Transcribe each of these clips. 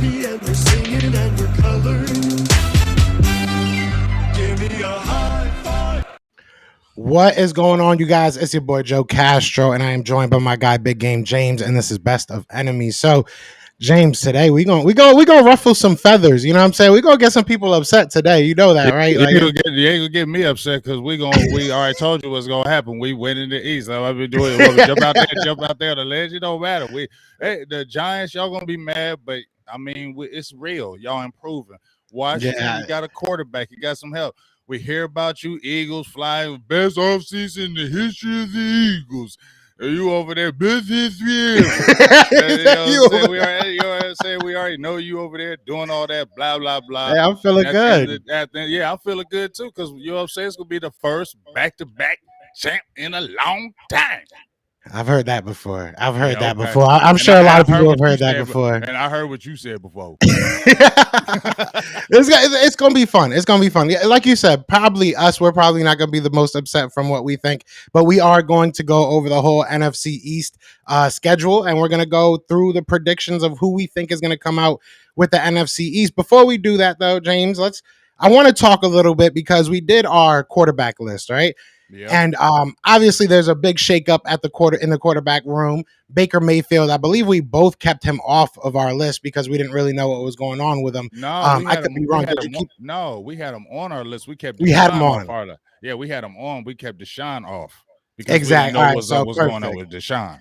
happy and we're singing and we're colored. Give me a high five. What is going on, you guys? It's your boy Joe Castro, and I am joined by my guy Big Game James, and this is Best of Enemies. So, James, today we gonna ruffle some feathers. You know what I'm saying? We gonna get some people upset today. You know that, right? You ain't gonna get me upset because we already told you what's gonna happen. We went in the East. So I've been doing it. Jump out there on the ledge. It don't matter. The Giants, y'all gonna be mad, but I mean, it's real. Y'all improving. Washington, you got a quarterback. You got some help. We hear about you, Eagles flying best offseason in the history of the Eagles. Are you over there, best history ever? We already know you over there doing all that, blah, blah, blah. Yeah, I'm feeling good. I'm feeling good, too, because, you know what I'm saying, it's going to be the first back-to-back champ in a long time. I've heard that before. I'm sure a lot of people have heard that before. And I heard what you said before. It's going to be fun. It's going to be fun. Like you said, we're probably not going to be the most upset from what we think, but we are going to go over the whole NFC East schedule, and we're going to go through the predictions of who we think is going to come out with the NFC East. Before we do that, though, James, I want to talk a little bit because we did our quarterback list, right? Yep. And obviously there's a big shakeup in the quarterback room. Baker Mayfield, I believe we both kept him off of our list because we didn't really know what was going on with him. No, I could be wrong. We had him on our list. We had him on. Yeah, we had him on. We kept Deshaun off because exactly. We didn't know what's going on with Deshaun.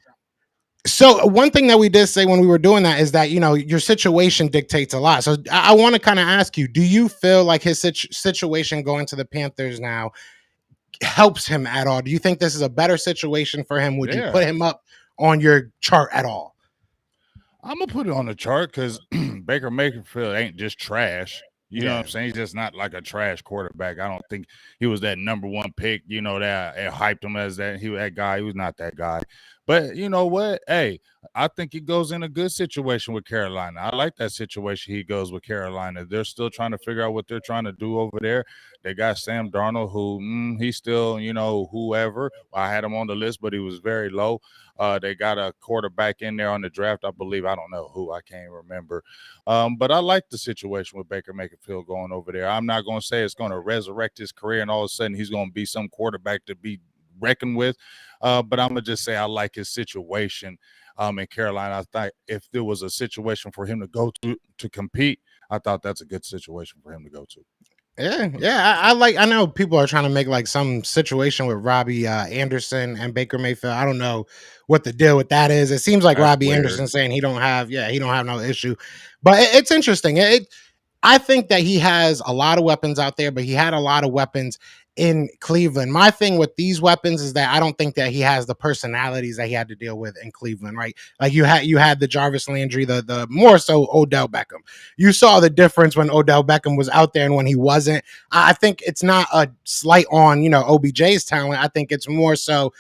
So one thing that we did say when we were doing that is that, you know, your situation dictates a lot. So I want to kind of ask you, do you feel like his situation going to the Panthers now helps him at all? Do you think this is a better situation for him? Would you put him up on your chart at all? I'm gonna put it on the chart because Baker Mayfield ain't just trash. You know what I'm saying? He's just not like a trash quarterback. I don't think he was that number one pick. You know, that hyped him as that guy. He was not that guy. But you know what? Hey, I think he goes in a good situation with Carolina. I like that situation he goes with Carolina. They're still trying to figure out what they're trying to do over there. They got Sam Darnold, who he's still, you know, whoever. I had him on the list, but he was very low. They got a quarterback in there on the draft, I believe. I don't know who. I can't remember. But I like the situation with Baker Mayfield going over there. I'm not going to say it's going to resurrect his career and all of a sudden he's going to be some quarterback to be reckoned with. But I'm going to just say I like his situation in Carolina. I thought if there was a situation for him to go to compete, I thought that's a good situation for him to go to. Yeah. I know people are trying to make like some situation with Robbie Anderson and Baker Mayfield. I don't know what the deal with that is. It seems like that's Robbie weird. Anderson saying he don't have no issue, but it's interesting. I think that he has a lot of weapons out there, but he had a lot of weapons in Cleveland. My thing with these weapons is that I don't think that he has the personalities that he had to deal with in Cleveland, right? Like you had the Jarvis Landry, the more so Odell Beckham. You saw the difference when Odell Beckham was out there and when he wasn't. I think it's not a slight on, you know, OBJ's talent. I think it's more so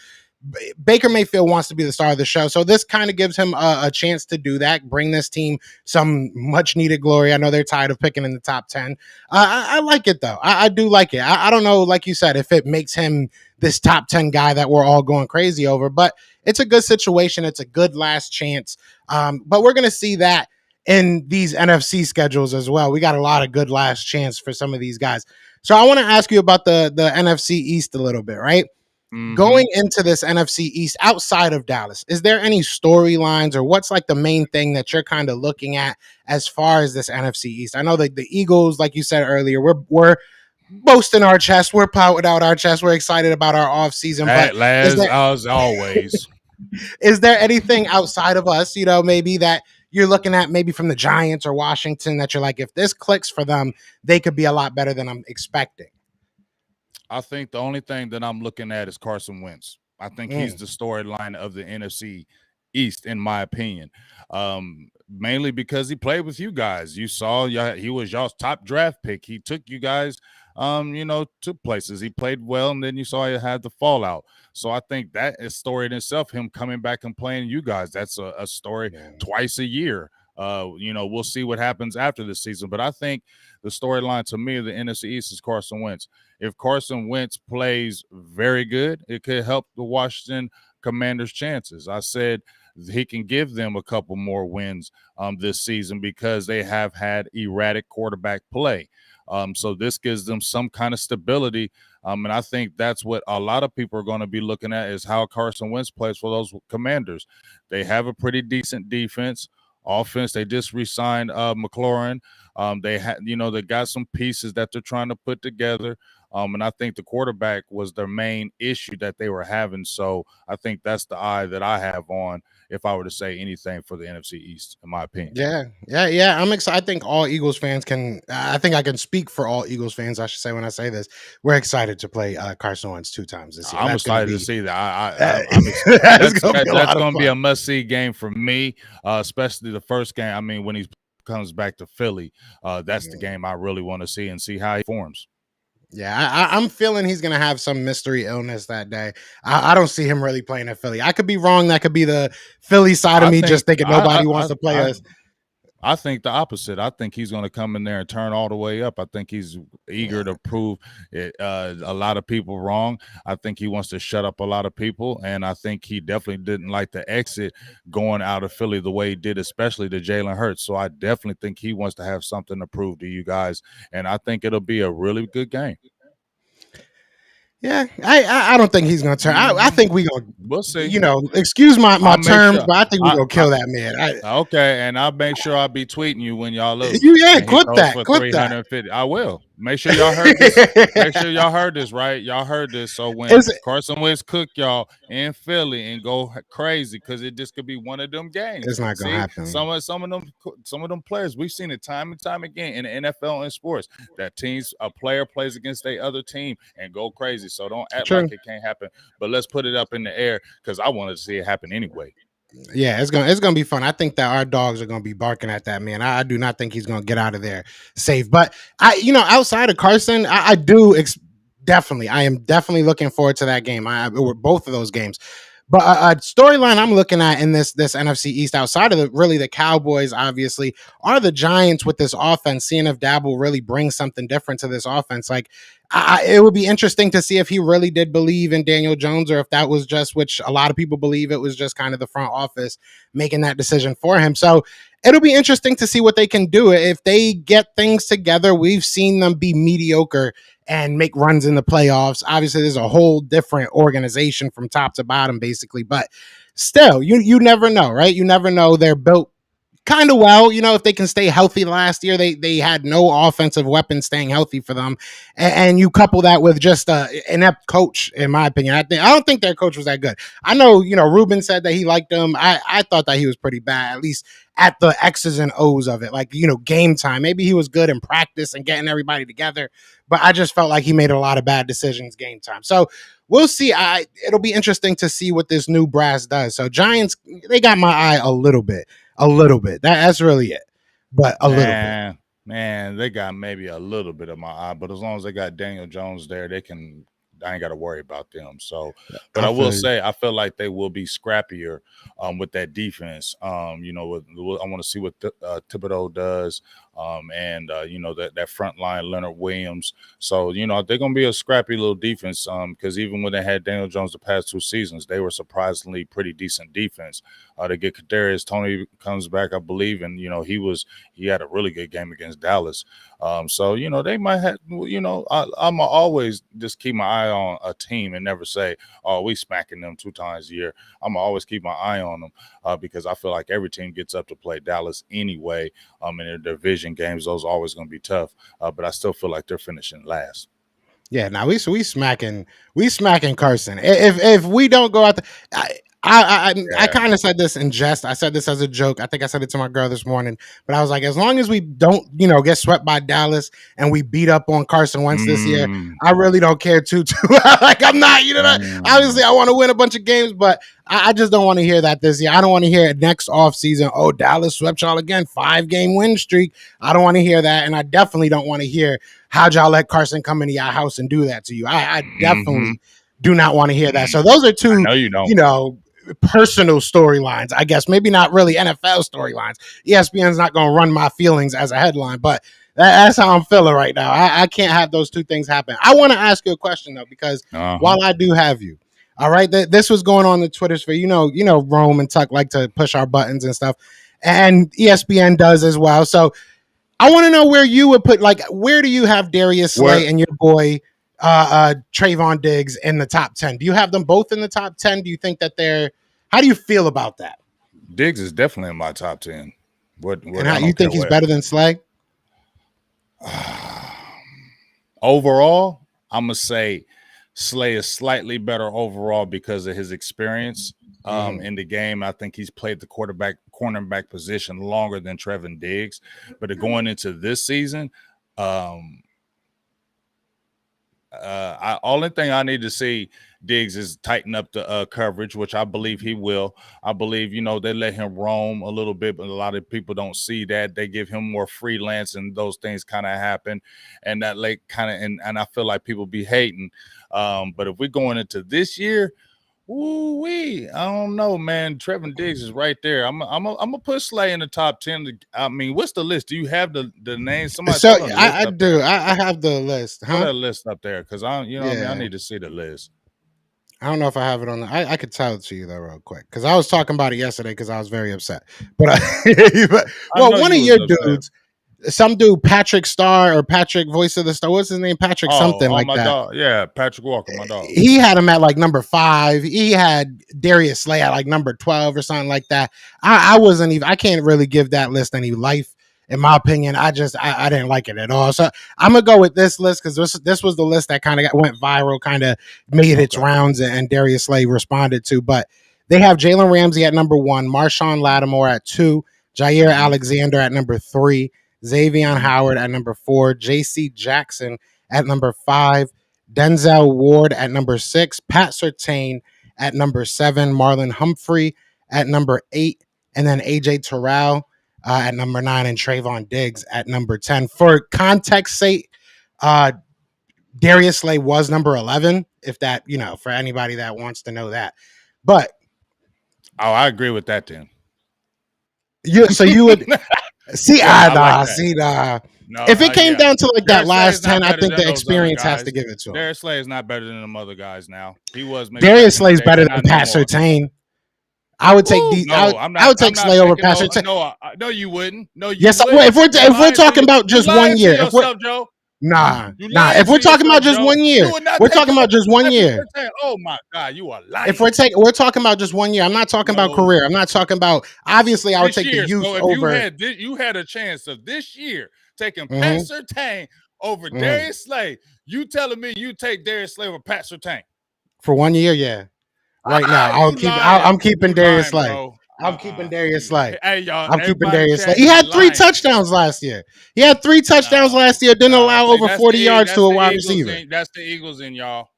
Baker Mayfield wants to be the star of the show. So this kind of gives him a chance to do that, bring this team some much needed glory. I know they're tired of picking in the top 10. I like it though. I do like it. I don't know, like you said, if it makes him this top 10 guy that we're all going crazy over, but it's a good situation. It's a good last chance. But we're going to see that in these NFC schedules as well. We got a lot of good last chance for some of these guys. So I want to ask you about the NFC East a little bit, right? Mm-hmm. Going into this NFC East outside of Dallas, is there any storylines or what's like the main thing that you're kind of looking at as far as this NFC East? I know that the Eagles, like you said earlier, we're boasting our chest, we're pouting out our chest, we're excited about our offseason. But as always, is there anything outside of us, you know, maybe that you're looking at maybe from the Giants or Washington that you're like, if this clicks for them, they could be a lot better than I'm expecting? I think the only thing that I'm looking at is Carson Wentz. I think he's the storyline of the NFC East, in my opinion, mainly because he played with you guys. You saw he was y'all's top draft pick. He took you guys, to places. He played well, and then you saw he had the fallout. So I think that is story in itself, him coming back and playing you guys. That's a story twice a year. We'll see what happens after the season. But I think the storyline to me of the NFC East is Carson Wentz. If Carson Wentz plays very good, it could help the Washington Commanders' chances. I said he can give them a couple more wins this season because they have had erratic quarterback play. So this gives them some kind of stability. And I think that's what a lot of people are going to be looking at is how Carson Wentz plays for those Commanders. They have a pretty decent defense. Offense, they just re-signed McLaurin. They had, they got some pieces that they're trying to put together. And I think the quarterback was their main issue that they were having. So I think that's the eye that I have on if I were to say anything for the NFC East, in my opinion. Yeah. I'm excited. I think all Eagles fans can. I think I can speak for all Eagles fans. I should say when I say this, we're excited to play Carson Wentz 2 times this year. I'm excited to see that. That's going to be a must-see game for me, especially the first game. I mean, when he comes back to Philly, that's the game I really want to see and see how he forms. Yeah, I'm feeling he's going to have some mystery illness that day. I don't see him really playing at Philly. I could be wrong. That could be the Philly side of me just thinking nobody wants to play us. I think the opposite. I think he's going to come in there and turn all the way up. I think he's eager to prove a lot of people wrong. I think he wants to shut up a lot of people, and I think he definitely didn't like the exit going out of Philly the way he did, especially to Jalen Hurts. So I definitely think he wants to have something to prove to you guys, and I think it'll be a really good game. Yeah, I don't think he's going to turn. I think we'll see. Excuse my terms, but I think we're going to kill that man. Okay, and I'll make sure I'll be tweeting you when y'all lose. Quit that. I will. Make sure y'all heard this. Make sure y'all heard this, right? Y'all heard this. So when Carson Wentz cook y'all in Philly and go crazy, because this could be one of them games. It's not gonna happen. Some of them players, we've seen it time and time again in the NFL and sports that a player plays against their other team and go crazy. So don't act like it can't happen. But let's put it up in the air because I wanted to see it happen anyway. Yeah, it's gonna be fun. I think that our dogs are gonna be barking at that man. I do not think he's gonna get out of there safe. But outside of Carson, I am definitely looking forward to that game. Or both of those games. But a storyline I'm looking at in this NFC East, outside of the Cowboys, obviously, are the Giants with this offense. Seeing if Dabble really brings something different to this offense. Like, it would be interesting to see if he really did believe in Daniel Jones, or if that was just, which a lot of people believe, it was just kind of the front office making that decision for him. So it'll be interesting to see what they can do if they get things together. We've seen them be mediocre and make runs in the playoffs. Obviously, there's a whole different organization from top to bottom, basically. But still, you never know, right? You never know. They're built kind of well, if they can stay healthy. Last year, they had no offensive weapons staying healthy for them. And you couple that with just an inept coach, in my opinion. I don't think their coach was that good. I know, Ruben said that he liked him. I thought that he was pretty bad, at least at the X's and O's of it. Like, game time. Maybe he was good in practice and getting everybody together, but I just felt like he made a lot of bad decisions game time. So we'll see. It'll be interesting to see what this new brass does. So Giants, they got my eye a little bit. That's really it. But a little bit. Man, they got maybe a little bit of my eye, but as long as they got Daniel Jones there, I ain't got to worry about them. So, but I will say, I feel like they will be scrappier with that defense. I want to see what Thibodeau does. That front line, Leonard Williams. So, they're going to be a scrappy little defense because even when they had Daniel Jones the past 2 seasons, they were surprisingly pretty decent defense. To get Kadarius Toney comes back, I believe, and, he had a really good game against Dallas. So, they might have, I'm always just keep my eye on a team and never say, oh, we smacking them 2 times a year. I'm always keep my eye on them because I feel like every team gets up to play Dallas anyway. In their division games, those are always going to be tough. But I still feel like they're finishing last. Yeah, now we smacking Carson. If we don't go out I kind of said this in jest. I said this as a joke. I think I said it to my girl this morning. But I was like, as long as we don't, get swept by Dallas and we beat up on Carson Wentz this year, I really don't care too. Like, I'm not, obviously I want to win a bunch of games, but I just don't want to hear that this year. I don't want to hear it next offseason. Oh, Dallas swept y'all again, 5-game win streak. I don't want to hear that. And I definitely don't want to hear how'd y'all let Carson come into your house and do that to you. I definitely do not want to hear that. So those are 2, no, you don't. Personal storylines, I guess. Maybe not really NFL storylines. ESPN's not going to run my feelings as a headline, but that's how I'm feeling right now. I can't have those 2 things happen. I want to ask you a question, though, because while I do have you, All right, this was going on the Twitter sphere. Rome and Tuck like to push our buttons and stuff, and ESPN does as well. So I want to know where you would put, like, where do you have Darius Slay and your boy Trayvon Diggs in the top 10? Do you have them both in the top 10? Do you think that how do you feel about that? Diggs is definitely in my top 10. And how you think he's better than Slay? Overall, I'm gonna say Slay is slightly better overall because of his experience in the game. I think he's played the cornerback position longer than Trevin Diggs. But going into this season, only thing I need to see Diggs is tighten up the coverage, which I believe he will. I believe, they let him roam a little bit, but a lot of people don't see that. They give him more freelance, and those things kind of happen. And that and I feel like people be hating. But if we're going into this year, I don't know, man. Trevin Diggs is right there. I'm gonna put Slay in the top 10. I mean, what's the list? Do you have the name? Somebody. So I do. I have the list. Put that list up there because I need to see the list. I don't know if I have it on. I could tell it to you though, real quick, because I was talking about it yesterday because I was very upset. But one of your dudes. Some dude, Patrick Star or Patrick Voice of the Star. What's his name? Patrick something like that. Dog. Yeah, Patrick Walker, my dog. He had him at like number 5. He had Darius Slay at like number 12 or something like that. I can't really give that list any life, in my opinion. I didn't like it at all. So I'm gonna go with this list because this was the list that kind of went viral, kind of made its rounds, and Darius Slay responded to. But they have Jalen Ramsey at number 1, Marshawn Lattimore at 2, Jair Alexander at number 3, Xavier Howard at number 4, J.C. Jackson at number 5, Denzel Ward at number 6, Pat Surtain at number 7, Marlon Humphrey at number 8, and then A.J. Terrell at number 9, and Trayvon Diggs at number 10. For context sake, Darius Slay was number 11, if that, for anybody that wants to know that. But I agree with that then. You would... See, No, if it came down to like that last 10, I think the experience has to give it to him. Darius Slay is not better than them other guys now. He was. Darius Slay is better than Pat Surtain. I would take I would take Slay over Pat Surtain. No, you wouldn't. No, you yes, wouldn't. If we're talking about just 1 year, if we're talking about just 1 year, we're talking about just 1 year. Oh my God, you are lying. If we're talking about just 1 year, I'm not talking about career. I'm not talking about. Obviously, I would take the youth over. You had a chance of this year taking Pat Surtain over Darius Slay. You telling me you take Darius Slay over Pat Surtain for 1 year? Yeah. Right now, I'm keeping Darius Slay. I'm keeping Darius Slay. Hey, y'all. I'm keeping Darius Slay. He had 3 touchdowns last year. Didn't allow over 40 yards to a wide receiver. That's the Eagles in, y'all.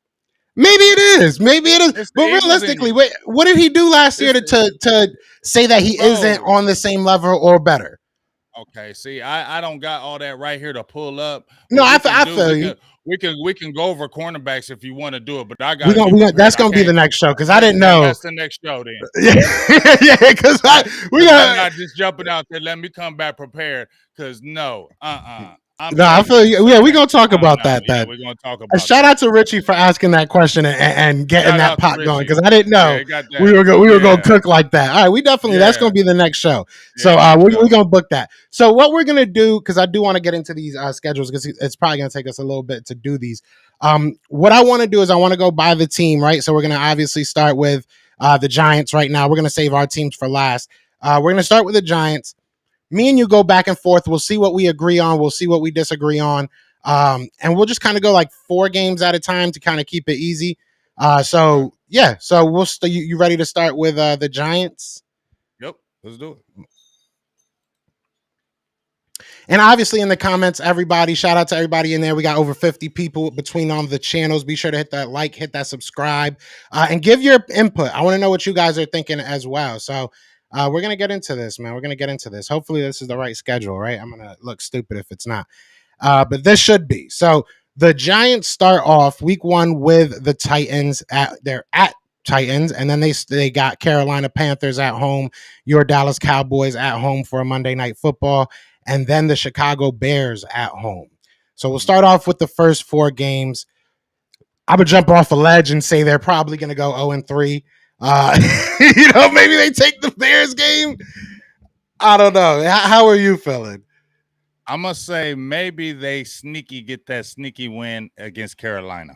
Maybe it is. But realistically, wait, what did he do last year to say that he isn't on the same level or better? Okay, see, I don't got all that right here to pull up. No, I feel you. We can go over cornerbacks if you want to do it, but I got. That's gonna be the next show because I didn't know. That's the next show then. Yeah, because I'm not just jumping out there. Let me come back prepared. Because I feel you. Yeah, we're gonna talk about that. Yeah, we're gonna talk about. Shout out to Richie for asking that question and getting that pot going because I didn't know we were gonna cook like that. All right, we definitely that's gonna be the next show. So we're gonna book that. So what we're gonna do, because I do want to get into these schedules because it's probably gonna take us a little bit to do these. What I want to do is I want to go by the team, right? So we're gonna obviously start with the Giants right now. We're gonna save our teams for last. We're gonna start with the Giants. Me and you go back and forth. We'll see what we agree on. We'll see what we disagree on. And we'll just kind of go like 4 games at a time to kind of keep it easy. So we'll you ready to start with the Giants? Yep, let's do it. And obviously in the comments, everybody, shout out to everybody in there. We got over 50 people between on the channels. Be sure to hit that like, hit that subscribe, and give your input. I want to know what you guys are thinking as well. So we're going to get into this, man. We're going to get into this. Hopefully this is the right schedule, right? I'm going to look stupid if it's not. But this should be. So the Giants start off week 1 with the Titans they're at Titans, and then they got Carolina Panthers at home, your Dallas Cowboys at home for a Monday Night Football, and then the Chicago Bears at home. So we'll start off with the first 4 games. I would jump off a ledge and say they're probably going to go 0-3. Maybe they take the Bears game. I don't know. How are you feeling? I must say maybe they get that sneaky win against Carolina.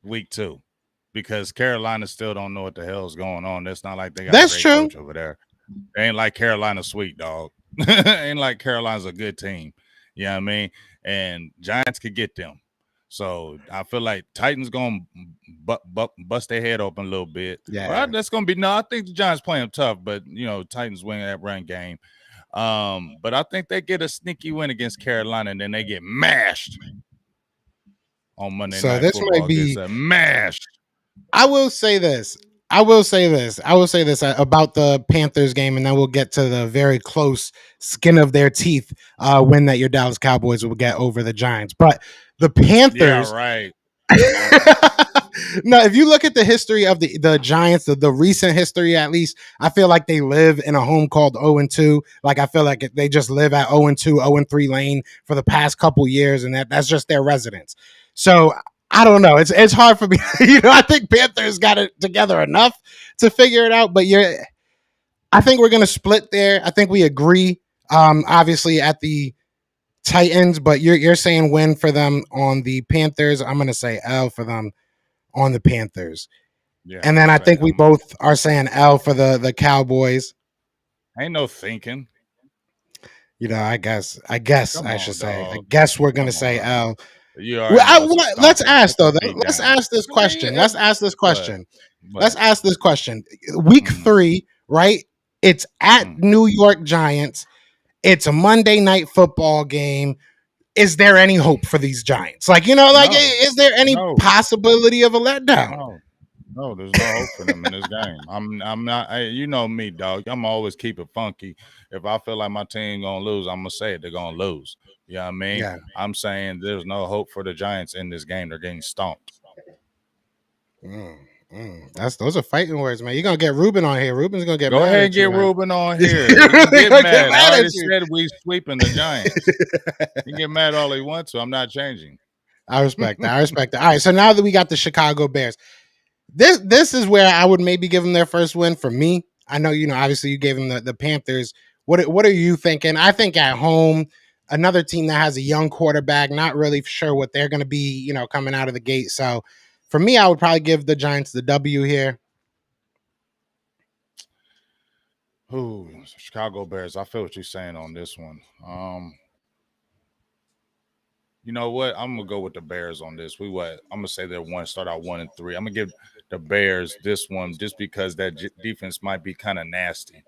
Week 2. Because Carolina still don't know what the hell is going on. It's not like they got a great coach over there. It ain't like Carolina's sweet, dog. Ain't like Carolina's a good team. You know what I mean? And Giants could get them. So I feel like Titans going to bust their head open a little bit. Yeah. Well, that's going to be – no, I think the Giants play them tough, but, Titans win that run game. But I think they get a sneaky win against Carolina, and then they get mashed on Monday night. So this might be mashed. I will say this about the Panthers game, and then we'll get to the very close skin of their teeth win that your Dallas Cowboys will get over the Giants. But the Panthers, yeah, right. No, if you look at the history of the Giants, the recent history at least, I feel like they live in a home called 0-2. Like I feel like they just live at 0-2, 0-3 lane for the past couple years, and that's just their residence. So I don't know. It's hard for me. I think Panthers got it together enough to figure it out, but I think we're going to split there. I think we agree, obviously at the Titans, but you're saying win for them on the Panthers. I'm going to say L for them on the Panthers. Yeah, and then I think we both are saying L for the Cowboys. Ain't no thinking. I guess I should say. I guess we're going to say L. Let's ask though. Let's ask this question. Let's ask this question. Week 3, right? It's at New York Giants. It's a Monday night football game. Is there any hope for these Giants? Is there any possibility of a letdown? No, there's no hope for them in this game. I'm not. You know me, dog. I'm always keep it funky. If I feel like my team gonna lose, I'm gonna say it. They're gonna lose. You know what I mean? Yeah. I'm saying there's no hope for the Giants in this game. They're getting stomped. Those are fighting words, man. You're gonna get Ruben on here. Ruben's gonna get go mad ahead and get Ruben on here. Get mad. I already said we sweeping the Giants. He get mad all he wants to. I'm not changing. I respect that. All right. So now that we got the Chicago Bears, this is where I would maybe give them their first win. For me, I know obviously you gave them the Panthers. What are you thinking? I think at home, another team that has a young quarterback, not really sure what they're going to be, coming out of the gate. So for me, I would probably give the Giants the W here. Ooh, Chicago Bears. I feel what you're saying on this one. You know what? I'm gonna go with the Bears on this. I'm gonna say they're start out 1-3. I'm gonna give the Bears this one just because that defense might be kind of nasty.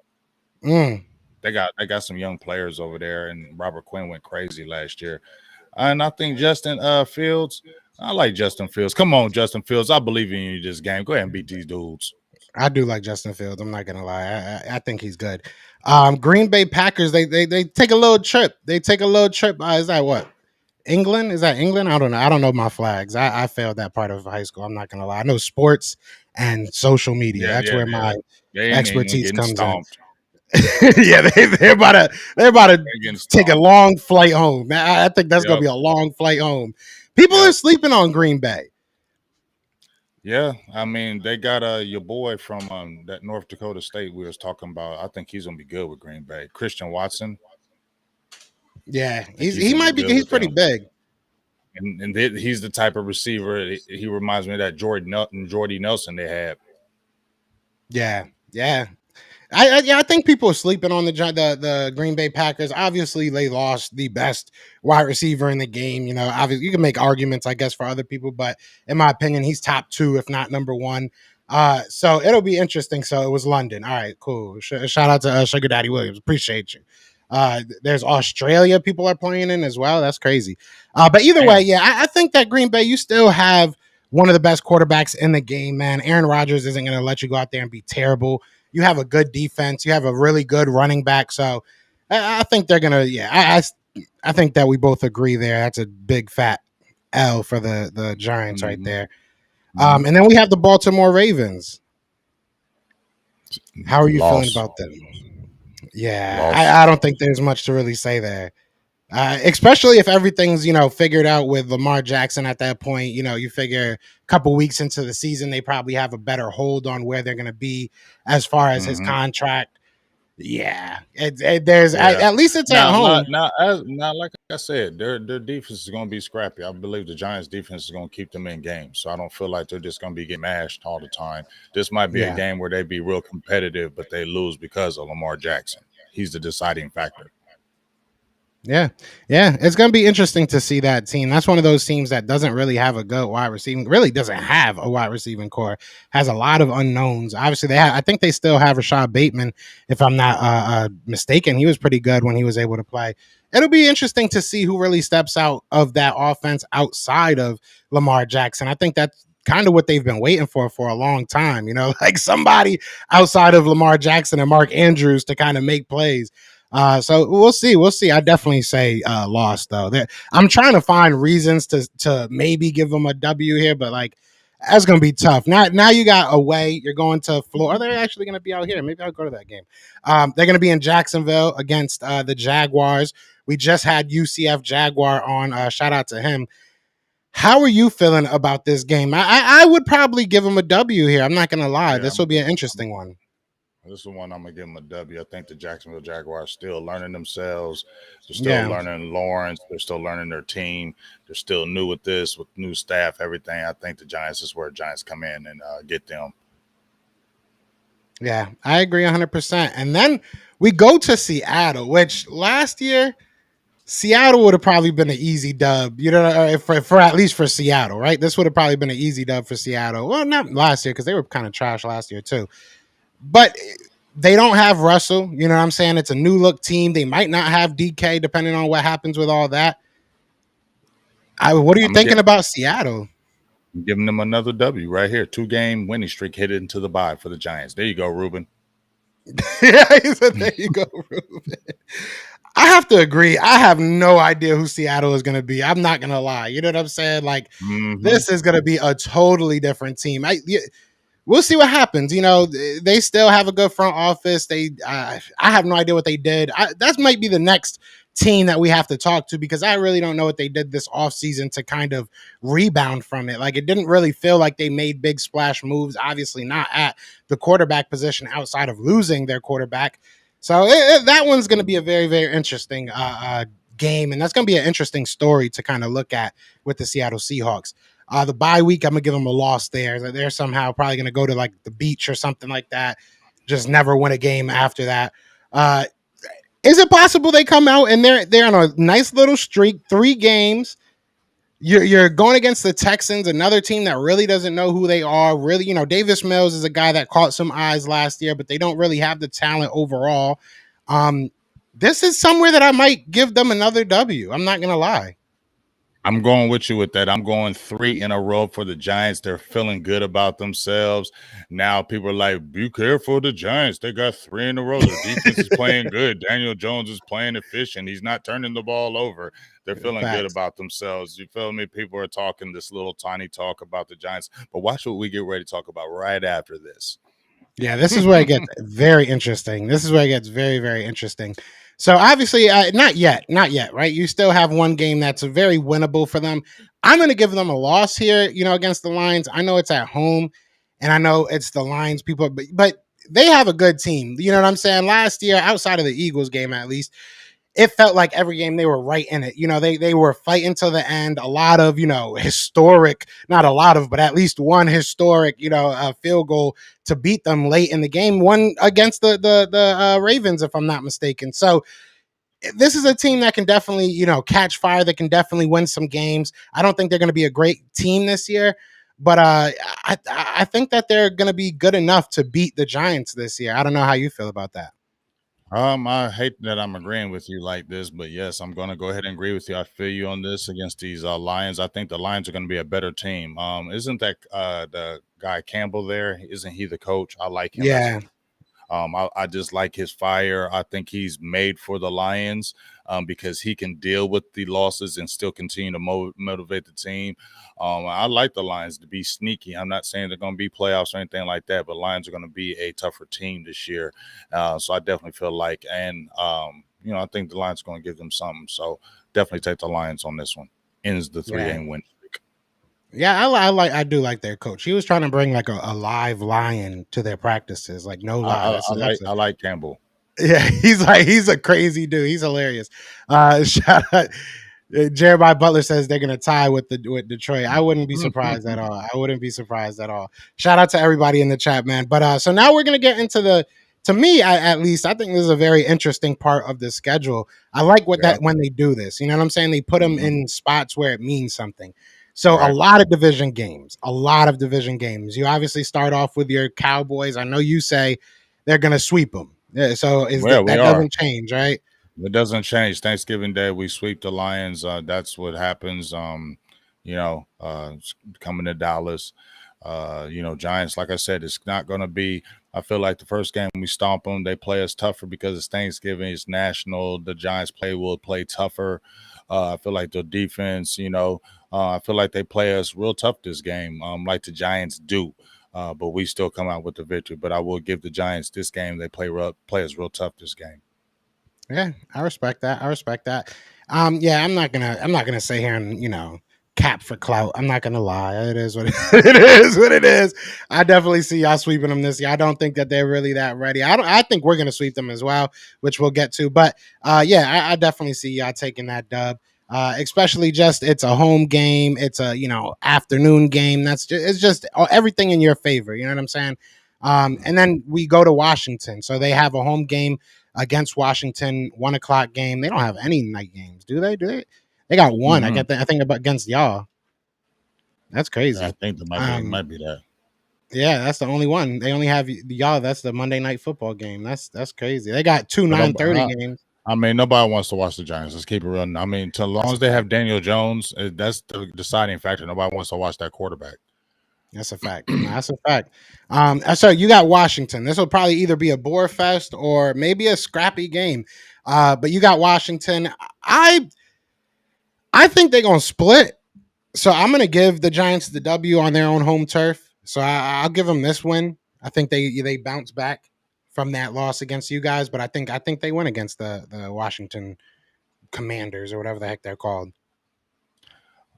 They got some young players over there, and Robert Quinn went crazy last year. And I think Justin Fields. I like Justin Fields. Come on, Justin Fields. I believe in you this game. Go ahead and beat these dudes. I do like Justin Fields. I'm not gonna lie. I think he's good. Green Bay Packers. They take a little trip. Is that what? England? Is that England? I don't know. I don't know my flags. I failed that part of high school. I'm not gonna lie. I know sports and social media. That's where my expertise comes in. Yeah, they're about to take a long flight home. I think that's gonna be a long flight home. People are sleeping on Green Bay. Yeah, I mean they got your boy from that North Dakota State we was talking about. I think he's gonna be good with Green Bay. Christian Watson. Yeah, he might be. He's pretty big, and he's the type of receiver. He reminds me of that Jordy Nelson they had. Yeah. I think people are sleeping on the Green Bay Packers. Obviously, they lost the best wide receiver in the game. Obviously, you can make arguments, I guess, for other people, but in my opinion, he's top 2, if not number 1. So it'll be interesting. So it was London. All right, cool. Shout out to Sugar Daddy Williams. Appreciate you. There's Australia people are playing in as well. That's crazy. But either way, yeah, I think that Green Bay, you still have one of the best quarterbacks in the game, man. Aaron Rodgers isn't going to let you go out there and be terrible. You have a good defense. You have a really good running back. So I think they're going to, I think that we both agree there. That's a big fat L for the Giants right there. And then we have the Baltimore Ravens. How are you feeling about them? Yeah, I don't think there's much to really say there. Especially if everything's figured out with Lamar Jackson at that point. You figure a couple weeks into the season, they probably have a better hold on where they're going to be as far as his Mm-hmm. contract. Yeah, there's Yeah. at least it's at Now, home. like I said, their defense is going to be scrappy. I believe the Giants' defense is going to keep them in games, so I don't feel like they're just going to be getting mashed all the time. This might be a Yeah. game where they be real competitive, but they lose because of Lamar Jackson. He's the deciding factor. Yeah, yeah, it's gonna be interesting to see that team. That's one of those teams that doesn't really have a good wide receiving. Really doesn't have a wide receiving core. Has a lot of unknowns. Obviously, I think they still have Rashad Bateman, if I'm not mistaken. He was pretty good when he was able to play. It'll be interesting to see who really steps out of that offense outside of Lamar Jackson. I think that's kind of what they've been waiting for a long time. Like somebody outside of Lamar Jackson and Mark Andrews to kind of make plays. So we'll see. We'll see. I definitely say loss though. I'm trying to find reasons to maybe give them a W here, but like that's gonna be tough. Now you got away. You're going to Florida. Are they actually gonna be out here? Maybe I'll go to that game. They're gonna be in Jacksonville against the Jaguars. We just had UCF Jaguar on. Shout out to him. How are you feeling about this game? I would probably give them a W here. I'm not gonna lie. Yeah, This will be an interesting one. This is one I'm gonna give them a W. I think the Jacksonville Jaguars still learning themselves. They're still Yeah. learning Lawrence. They're still learning their team. They're still new with this, with new staff, everything. I think the Giants is where Giants come in and get them. Yeah, I agree 100%. And then we go to Seattle, which last year Seattle would have probably been an easy dub, for at least for Seattle, right? This would have probably been an easy dub for Seattle. Well, not last year because they were kind of trash last year too. But they don't have Russell. You know what I'm saying? It's a new look team. They might not have DK, depending on what happens with all that. What are you thinking about Seattle? I'm giving them another W right here. 2-game winning streak hit into the bye for the Giants. There you go, Ruben. Yeah, he said, there you go, Ruben. I have to agree. I have no idea who Seattle is going to be. I'm not going to lie. You know what I'm saying? Like, this is going to be a totally different team. We'll see what happens. They still have a good front office. I have no idea what they did. That might be the next team that we have to talk to because I really don't know what they did this offseason to kind of rebound from it. Like, it didn't really feel like they made big splash moves, obviously not at the quarterback position outside of losing their quarterback. So that one's going to be a very, very interesting game, and that's going to be an interesting story to kind of look at with the Seattle Seahawks. The bye week, I'm gonna give them a loss there. They're somehow probably gonna go to like the beach or something like that. Just never win a game after that. Is it possible they come out and they're on a nice little streak, 3 games? You're going against the Texans, another team that really doesn't know who they are. Really, Davis Mills is a guy that caught some eyes last year, but they don't really have the talent overall. This is somewhere that I might give them another W. I'm not gonna lie. I'm going with you with that. I'm going 3 in a row for the Giants. They're feeling good about themselves. Now people are like, be careful of the Giants. They got 3 in a row. Their defense is playing good. Daniel Jones is playing efficient. He's not turning the ball over. They're feeling good about themselves. You feel me? People are talking this little tiny talk about the Giants. But watch what we get ready to talk about right after this. Yeah, this is where it gets very interesting. This is where it gets very, very interesting. So obviously, not yet, right? You still have one game that's very winnable for them. I'm going to give them a loss here, against the Lions. I know it's at home, and I know it's the Lions people, but they have a good team. You know what I'm saying? Last year, outside of the Eagles game, at least, it felt like every game they were right in it. They were fighting to the end. A lot of, historic, not a lot of, but at least one historic, field goal to beat them late in the game. One against the Ravens, if I'm not mistaken. So this is a team that can definitely, catch fire. That can definitely win some games. I don't think they're going to be a great team this year, but I think that they're going to be good enough to beat the Giants this year. I don't know how you feel about that. I hate that I'm agreeing with you like this, but yes, I'm going to go ahead and agree with you. I feel you on this against these Lions. I think the Lions are going to be a better team. Isn't that the guy Campbell there? Isn't he the coach? I like him. Yeah. I just like his fire. I think he's made for the Lions because he can deal with the losses and still continue to motivate the team. I like the Lions to be sneaky. I'm not saying they're going to be playoffs or anything like that, but Lions are going to be a tougher team this year. So I definitely feel like, and I think the Lions are going to give them something. So definitely take the Lions on this one. Ends the 3-game win streak. Yeah, I do like their coach. He was trying to bring like a live lion to their practices, like no lie. I like Campbell. Yeah, he's a crazy dude. He's hilarious. Shout out. Jeremiah Butler says they're gonna tie with Detroit. I wouldn't be surprised at all. I wouldn't be surprised at all. Shout out to everybody in the chat, man. But so now we're gonna get into the. To me, at least, I think this is a very interesting part of the schedule. I like that when they do this. You know what I'm saying? They put them in spots where it means something. So a lot of division games. You obviously start off with your Cowboys. I know you say they're gonna sweep them. Yeah, so that doesn't change, right? It doesn't change. Thanksgiving Day, we sweep the Lions. That's what happens. Coming to Dallas. Giants, like I said, it's not going to be. I feel like the first game we stomp them, they play us tougher because it's Thanksgiving, it's national. The Giants will play tougher. I feel like the defense, I feel like they play us real tough this game, like the Giants do. But we still come out with the victory. But I will give the Giants this game. They play us real tough this game. Yeah, I respect that. Yeah, I'm not gonna sit here and cap for clout. I'm not gonna lie. It is what it is. I definitely see y'all sweeping them this year. I don't think that they're really that ready. I think we're gonna sweep them as well, which we'll get to. But I definitely see y'all taking that dub. Especially just it's a home game. It's a afternoon game. It's just everything in your favor. You know what I'm saying? And then we go to Washington, so they have a home game against Washington, 1:00 game. They don't have any night games, do they? They got one. Mm-hmm. I think against y'all. That's crazy. Yeah, I think it might be that. Yeah, that's the only one. They only have y'all. That's the Monday Night Football game. That's crazy. They got two 9:30 games. I mean, nobody wants to watch the Giants. Let's keep it real. I mean, as long as they have Daniel Jones, that's the deciding factor. Nobody wants to watch that quarterback. That's a fact. That's a fact. So you got Washington. This will probably either be a bore fest or maybe a scrappy game. But you got Washington. I think they're gonna split. So I'm gonna give the Giants the W on their own home turf. So I'll give them this win. I think they bounce back from that loss against you guys, but I think they win against the Washington Commanders or whatever the heck they're called.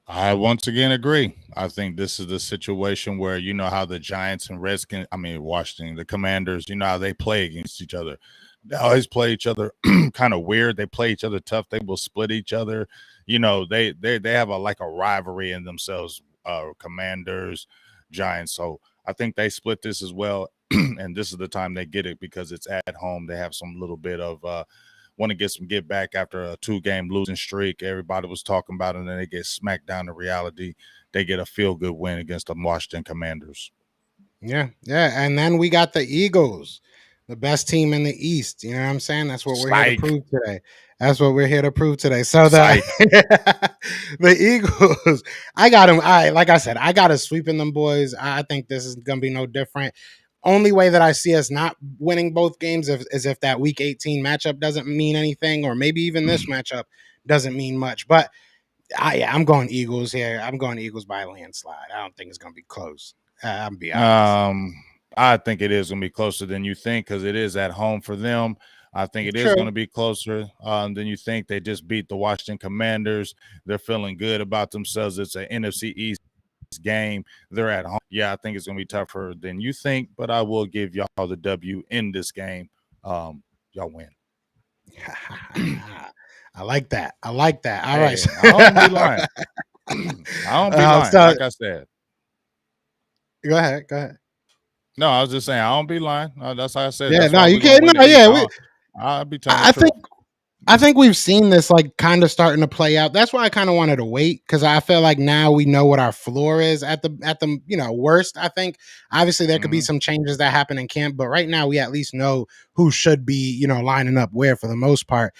I once again agree. I think this is the situation where how the Giants and Washington, the Commanders, how they play against each other. They always play each other kind of weird. They play each other tough. They will split each other. They have a rivalry in themselves. Commanders, Giants. So I think they split this as well, and this is the time they get it because it's at home. They have some little bit of want to get some get back after a 2-game losing streak. Everybody was talking about it, and then they get smacked down to reality. They get a feel-good win against the Washington Commanders. Yeah, and then we got the Eagles, the best team in the East. You know what I'm saying? That's what we're here to prove today. So the Eagles, I got them. Like I said, I got us sweeping them boys. I think this is going to be no different. Only way that I see us not winning both games is if that Week 18 matchup doesn't mean anything, or maybe even this matchup doesn't mean much. But I'm going Eagles here. I'm going Eagles by a landslide. I don't think it's going to be close. I'm be honest. I think it is going to be closer than you think because it is at home for them. I think it is going to be closer than you think. They just beat the Washington Commanders. They're feeling good about themselves. It's an NFC East game. They're at home. Yeah, I think it's going to be tougher than you think, but I will give y'all the W in this game. Y'all win. I like that. All right. I don't be lying. Like I said. Go ahead. No, I was just saying I don't be lying. That's how I said. Yeah, no, you can't. No, yeah, I'll be telling the truth. I think we've seen this kind of starting to play out. That's why I kind of wanted to wait because I feel like now we know what our floor is at the worst. I think obviously there could be some changes that happen in camp, but right now we at least know who should be lining up where for the most part.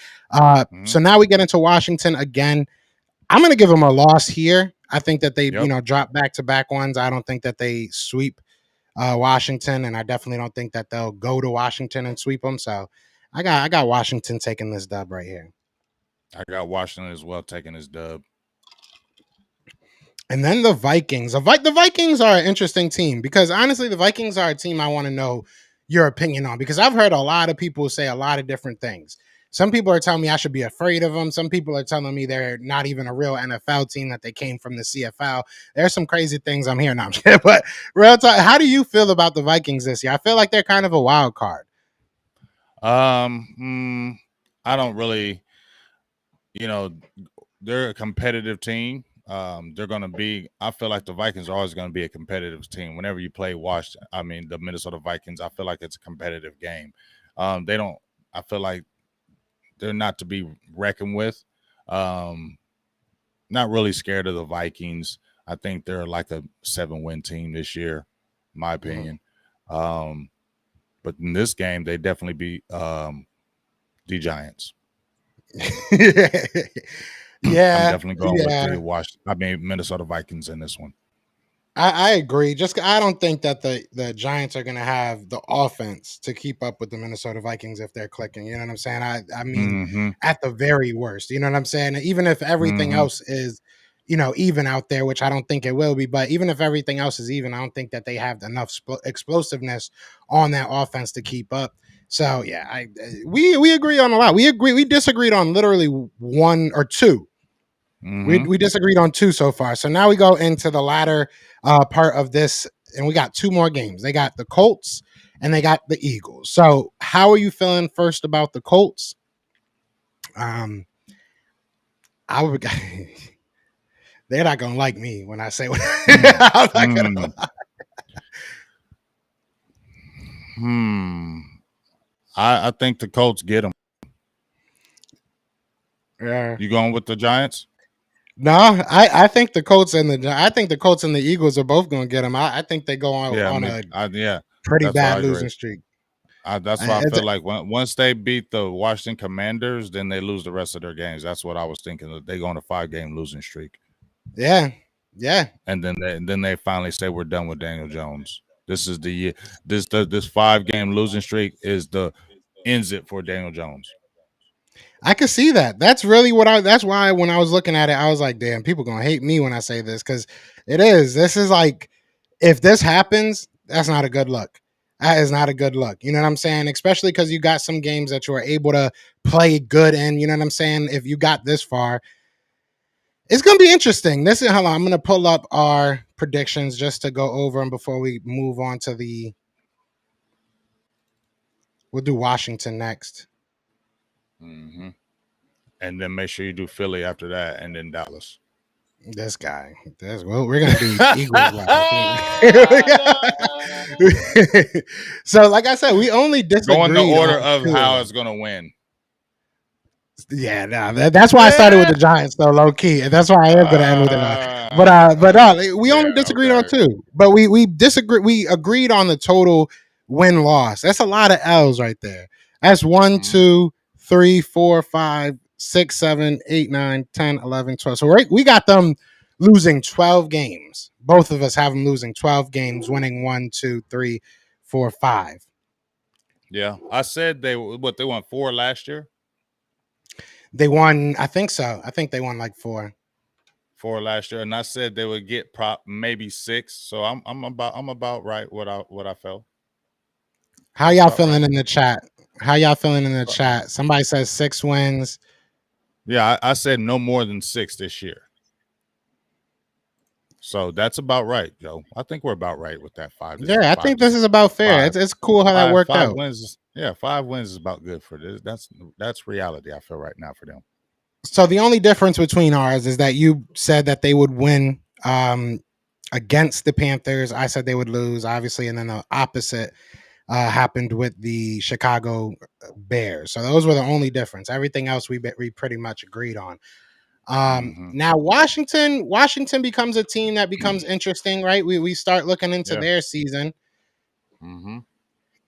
So now we get into Washington again. I'm going to give them a loss here. I think that they drop back-to-back ones. I don't think that they sweep Washington, and I definitely don't think that they'll go to Washington and sweep them. So I got Washington taking this dub right here. I got Washington as well taking his dub. And then the Vikings. The Vikings are an interesting team because honestly, the Vikings are a team I want to know your opinion on because I've heard a lot of people say a lot of different things. Some people are telling me I should be afraid of them. Some people are telling me they're not even a real NFL team, that they came from the CFL. There's some crazy things I'm hearing. But real talk, how do you feel about the Vikings this year? I feel like they're kind of a wild card. I don't really, they're a competitive team. They're going to be. I feel like the Vikings are always going to be a competitive team. Whenever you play the Minnesota Vikings, I feel like it's a competitive game. They don't. I feel like they're not to be reckoned with. Not really scared of the Vikings. I think they're like a 7-win team this year, in my opinion. But in this game, they definitely beat the Giants. Yeah, I'm definitely going with the Minnesota Vikings in this one. I agree. Just I don't think that the Giants are going to have the offense to keep up with the Minnesota Vikings if they're clicking. You know what I'm saying? I mean, at the very worst, you know what I'm saying? Even if everything else is, even out there, which I don't think it will be, but even if everything else is even, I don't think that they have enough explosiveness on that offense to keep up. So yeah, we agree on a lot. We disagreed on literally one or two. We disagreed on two so far. So now we go into the latter part of this, and we got two more games. They got the Colts and they got the Eagles. So how are you feeling first about the Colts? I would. They're not gonna like me when I say what. I'm not gonna lie. I think the Colts get them. Yeah. You going with the Giants? No, I think the Colts and the Eagles are both going to get them. I think they go on a pretty bad losing streak. That's why I feel like once they beat the Washington Commanders, then they lose the rest of their games. That's what I was thinking. That they go on a 5-game losing streak. Yeah. And then they finally say we're done with Daniel Jones. This is the year. This 5-game losing streak ends it for Daniel Jones. I could see that. That's really that's why when I was looking at it, I was like, damn, people gonna hate me when I say this, because this is like, if this happens, that's not a good look. That is not a good look. You know what I'm saying? Especially because you got some games that you are able to play good in. You know what I'm saying? If you got this far, it's gonna be interesting. This is how I'm gonna pull up our predictions just to go over them before we move on to we'll do Washington next. And then make sure you do Philly after that, and then Dallas. This guy. We're gonna do Eagles. So, like I said, we only disagree. Go in the order of how it's gonna win. Yeah, no, that's why I started with the Giants, though, low key, and that's why I am gonna end with it. We only disagreed on two, but we disagree. We agreed on the total win loss. That's a lot of L's right there. That's 1, 2, 3, 4, 5, 6, 7, 8, 9, 10, 11, 12. So we got them losing 12 games. Both of us have them losing 12 games, winning 1, 2, 3, 4, 5. Yeah, I said they won 4 last year. They won, I think so. I think they won like 4 last year, and I said they would get maybe 6. So I'm about right what I felt. How y'all feeling in the chat? Somebody says 6 wins. Yeah, I said no more than 6 this year. So that's about right, Joe. I think we're about right with that 5. Yeah, I think this is about fair. It's cool how that worked out. 5 wins. Yeah, 5 wins is about good for this. That's reality, I feel, right now for them. So the only difference between ours is that you said that they would win against the Panthers. I said they would lose, obviously, and then the opposite happened with the Chicago Bears. So those were the only difference. Everything else we pretty much agreed on. Now Washington becomes a team that becomes interesting, right? We start looking into their season.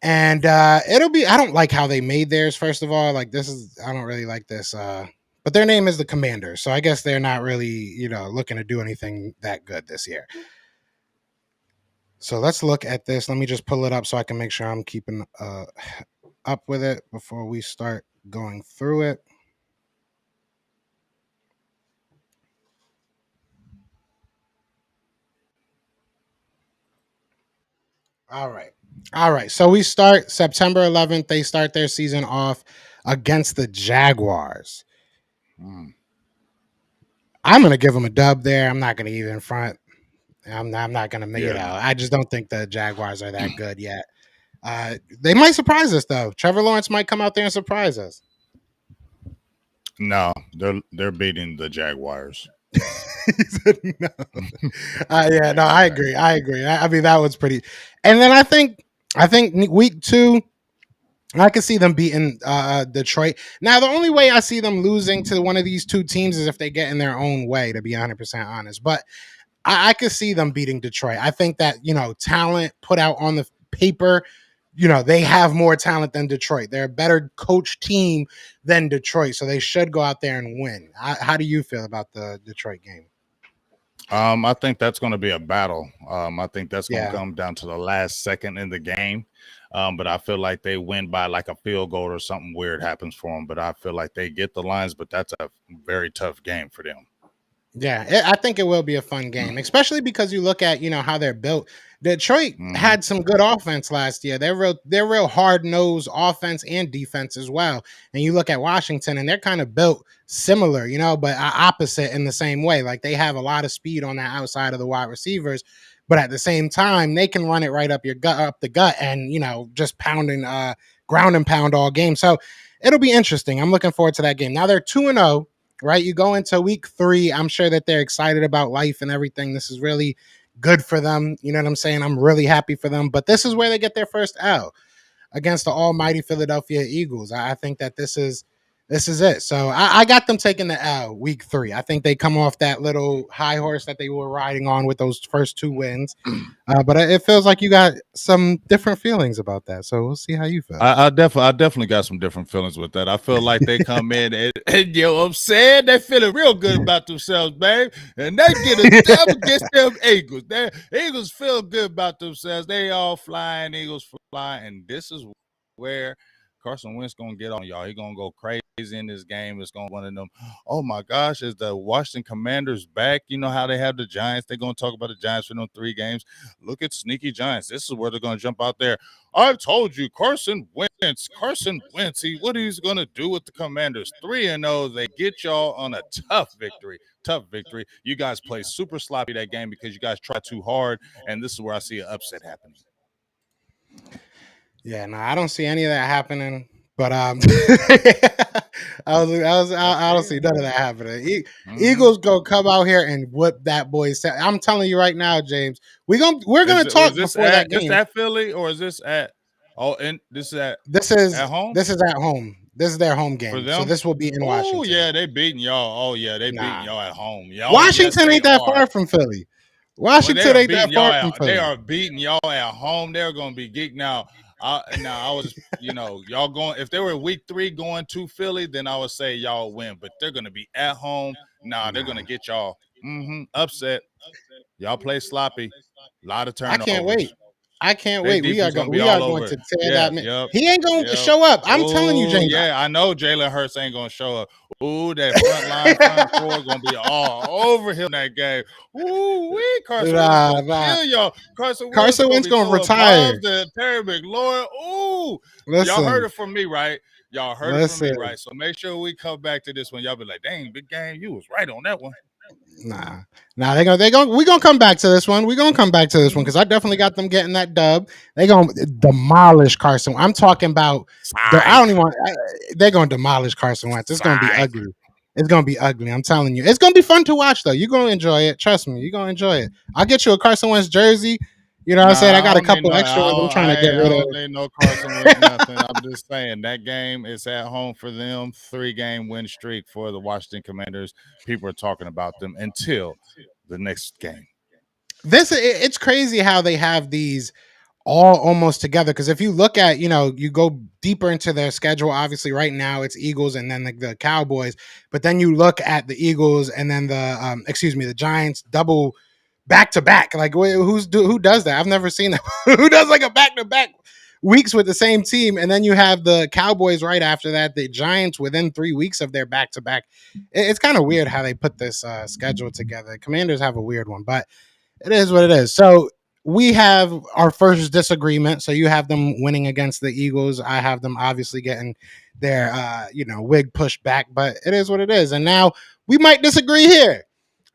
And it'll be, I don't like how they made theirs, first of all. Like, I don't really like this. But their name is the Commanders. So I guess they're not really, looking to do anything that good this year. So let's look at this. Let me just pull it up so I can make sure I'm keeping up with it before we start going through it. All right. All right. So we start September 11th. They start their season off against the Jaguars. I'm going to give them a dub there. I'm not going to even front. I'm not going to, I just don't think the Jaguars are that good yet. They might surprise us, though. Trevor Lawrence might come out there and surprise us. No, they're beating the Jaguars. No. Yeah, no, I agree. I mean, that was pretty. And then I think week 2, I can see them beating Detroit. Now, the only way I see them losing to one of these two teams is if they get in their own way, to be 100% honest. But I could see them beating Detroit. I think that, talent put out on the paper, they have more talent than Detroit. They're a better coach team than Detroit, so they should go out there and win. How do you feel about the Detroit game? I think that's going to be a battle. I think that's going to come down to the last second in the game. But I feel like they win by like a field goal or something weird happens for them. But I feel like they get the lines, but that's a very tough game for them. Yeah, I think it will be a fun game, especially because you look at, how they're built. Detroit had some good offense last year. They're real hard-nosed offense and defense as well. And you look at Washington, and they're kind of built similar, but opposite in the same way. Like, they have a lot of speed on that outside of the wide receivers, but at the same time, they can run it right up the gut, and just pounding, ground and pound all game. So it'll be interesting. I'm looking forward to that game. Now they're 2-0. Right, you go into week 3. I'm sure that they're excited about life and everything. This is really good for them. You know what I'm saying? I'm really happy for them. But this is where they get their first L against the almighty Philadelphia Eagles. I think that this is it. So I got them taking the L week 3. I think they come off that little high horse that they were riding on with those first 2 wins. But it feels like you got some different feelings about that. So we'll see how you feel. I definitely got some different feelings with that. I feel like they come in and you know what I'm saying? They're feeling real good about themselves, babe. And they get a dub against them Eagles. The Eagles feel good about themselves. They all flying, Eagles flying. And this is where Carson Wentz gonna get on y'all. He gonna go crazy in this game. It's gonna one of them. Oh my gosh, is the Washington Commanders back? You know how they have the Giants. They're gonna talk about the Giants for them 3 games. Look at sneaky Giants. This is where they're gonna jump out there. I've told you, Carson Wentz. What he's gonna do with the Commanders? 3-0. They get y'all on a tough victory. You guys play super sloppy that game because you guys try too hard, and this is where I see an upset happening. Yeah, no, I don't see any of that happening. But I don't see none of that happening. Eagles go come out here and whip that boy's. I'm telling you right now, James. We're gonna talk before that game. Is this at Philly or is this at? Oh, and this is at home. This is at home. This is their home game. For them? So this will be in Washington. Oh yeah, they beating y'all. Oh yeah, they beating y'all at home. Washington ain't that far from Philly. Washington ain't that far from Philly. They are beating y'all at home. They're gonna be geeked now. I was, y'all going. If they were week 3 going to Philly, then I would say y'all win. But they're gonna be at home. They're gonna get y'all upset. Y'all play sloppy. A lot of turnovers. I can't wait. We are going to tear that man. Yep, he ain't going to show up. I'm telling you, James. Yeah, I know Jalen Hurts ain't going to show up. Ooh, that front four going to be all over him that game. Ooh, Carson Wentz kill y'all. Carson Wentz going to retire. Terry McLaurin. Ooh, y'all heard it from me, right? Y'all heard it from me, right? So make sure we come back to this one. Y'all be like, dang, big game. You was right on that one. Nah, we're gonna come back to this one. We're gonna come back to this one because I definitely got them getting that dub. They're gonna demolish Carson. I'm talking about they're gonna demolish Carson Wentz. It's gonna be ugly. It's gonna be ugly. I'm telling you. It's gonna be fun to watch though. You're gonna enjoy it. Trust me, you're gonna enjoy it. I'll get you a Carson Wentz jersey. You know what I'm saying? I got a couple extra ones I'm trying to get rid of. I don't need no Carson Wentz nothing. I'm just saying that game is at home for them. 3-game win streak for the Washington Commanders. People are talking about them until the next game. It's crazy how they have these all almost together. Because if you look at, you go deeper into their schedule, obviously right now it's Eagles and then the Cowboys. But then you look at the Eagles and then the Giants double back to back. Like who does that? I've never seen that. Who does like a back to back weeks with the same team, and then you have the Cowboys right after that, the Giants within 3 weeks of their back to back. It's kind of weird how they put this schedule together. Commanders have a weird one, but it is what it is. So we have our first disagreement. So you have them winning against the Eagles. I have them obviously getting their wig pushed back, but it is what it is. And now we might disagree here.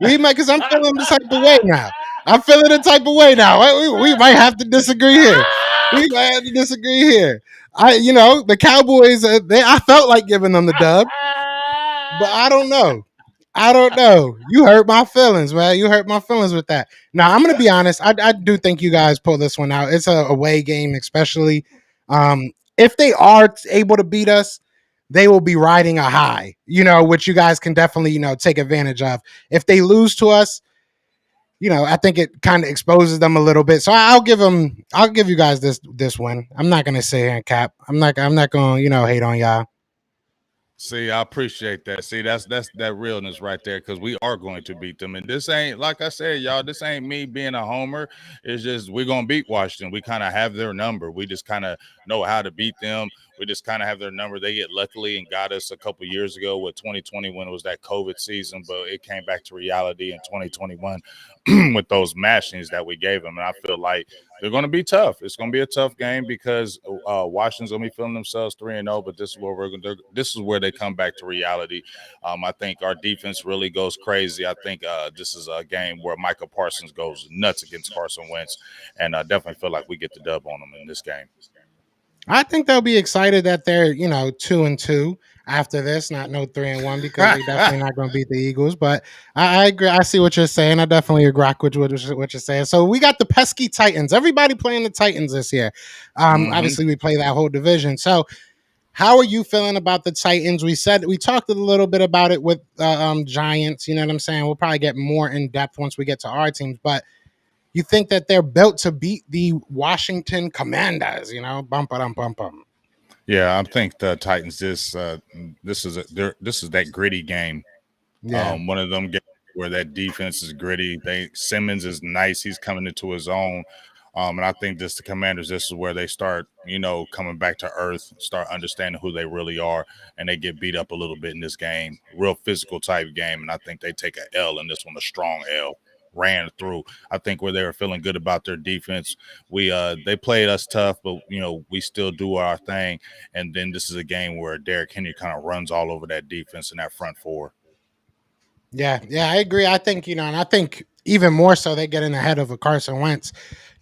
We might, because I'm feeling the type of way now. I'm feeling the type of way now. We might have to disagree here. We might have to disagree here. The Cowboys. I felt like giving them the dub, but I don't know. I don't know. You hurt my feelings, man. You hurt my feelings with that. Now, I'm going to be honest. I do think you guys pull this one out. It's a away game, especially. If they are able to beat us, they will be riding a high, which you guys can definitely, take advantage of. If they lose to us, I think it kind of exposes them a little bit. So I'll give you guys this win. I'm not going to sit here and cap. I'm not going to, hate on y'all. See, I appreciate that. See, that's that realness right there, because we are going to beat them. And this ain't, like I said, y'all, this ain't me being a homer. It's just we're going to beat Washington. We kind of have their number. We just kind of know how to beat them. We just kind of have their number. They get luckily and got us a couple years ago with 2020 when it was that COVID season, but it came back to reality in 2021 with those mashings that we gave them. And I feel like they're going to be tough. It's going to be a tough game because Washington's going to be feeling themselves 3-0, but this is where this is where they come back to reality. I think our defense really goes crazy. I think this is a game where Micah Parsons goes nuts against Carson Wentz, and I definitely feel like we get the dub on them in this game. I think they'll be excited that they're 2-2 after this, not no 3-1, because they're definitely not going to beat the Eagles. But I agree. I see what you're saying. I definitely agree with what you're saying. So we got the pesky Titans. Everybody playing the Titans this year. Obviously, we play that whole division. So how are you feeling about the Titans? We talked a little bit about it with Giants. You know what I'm saying? We'll probably get more in depth once we get to our teams, but you think that they're built to beat the Washington Commanders? Bump. Yeah, I think the Titans. This is that gritty game. Yeah, one of them games where that defense is gritty. Simmons is nice. He's coming into his own. And I think the Commanders, this is where they start, coming back to earth, start understanding who they really are, and they get beat up a little bit in this game. Real physical type game, and I think they take an L in this one, a strong L. Ran through. I think where they were feeling good about their defense. They played us tough, but we still do our thing. And then this is a game where Derrick Henry kind of runs all over that defense and that front four. Yeah, I agree. I think and I think even more so they get in ahead of a Carson Wentz.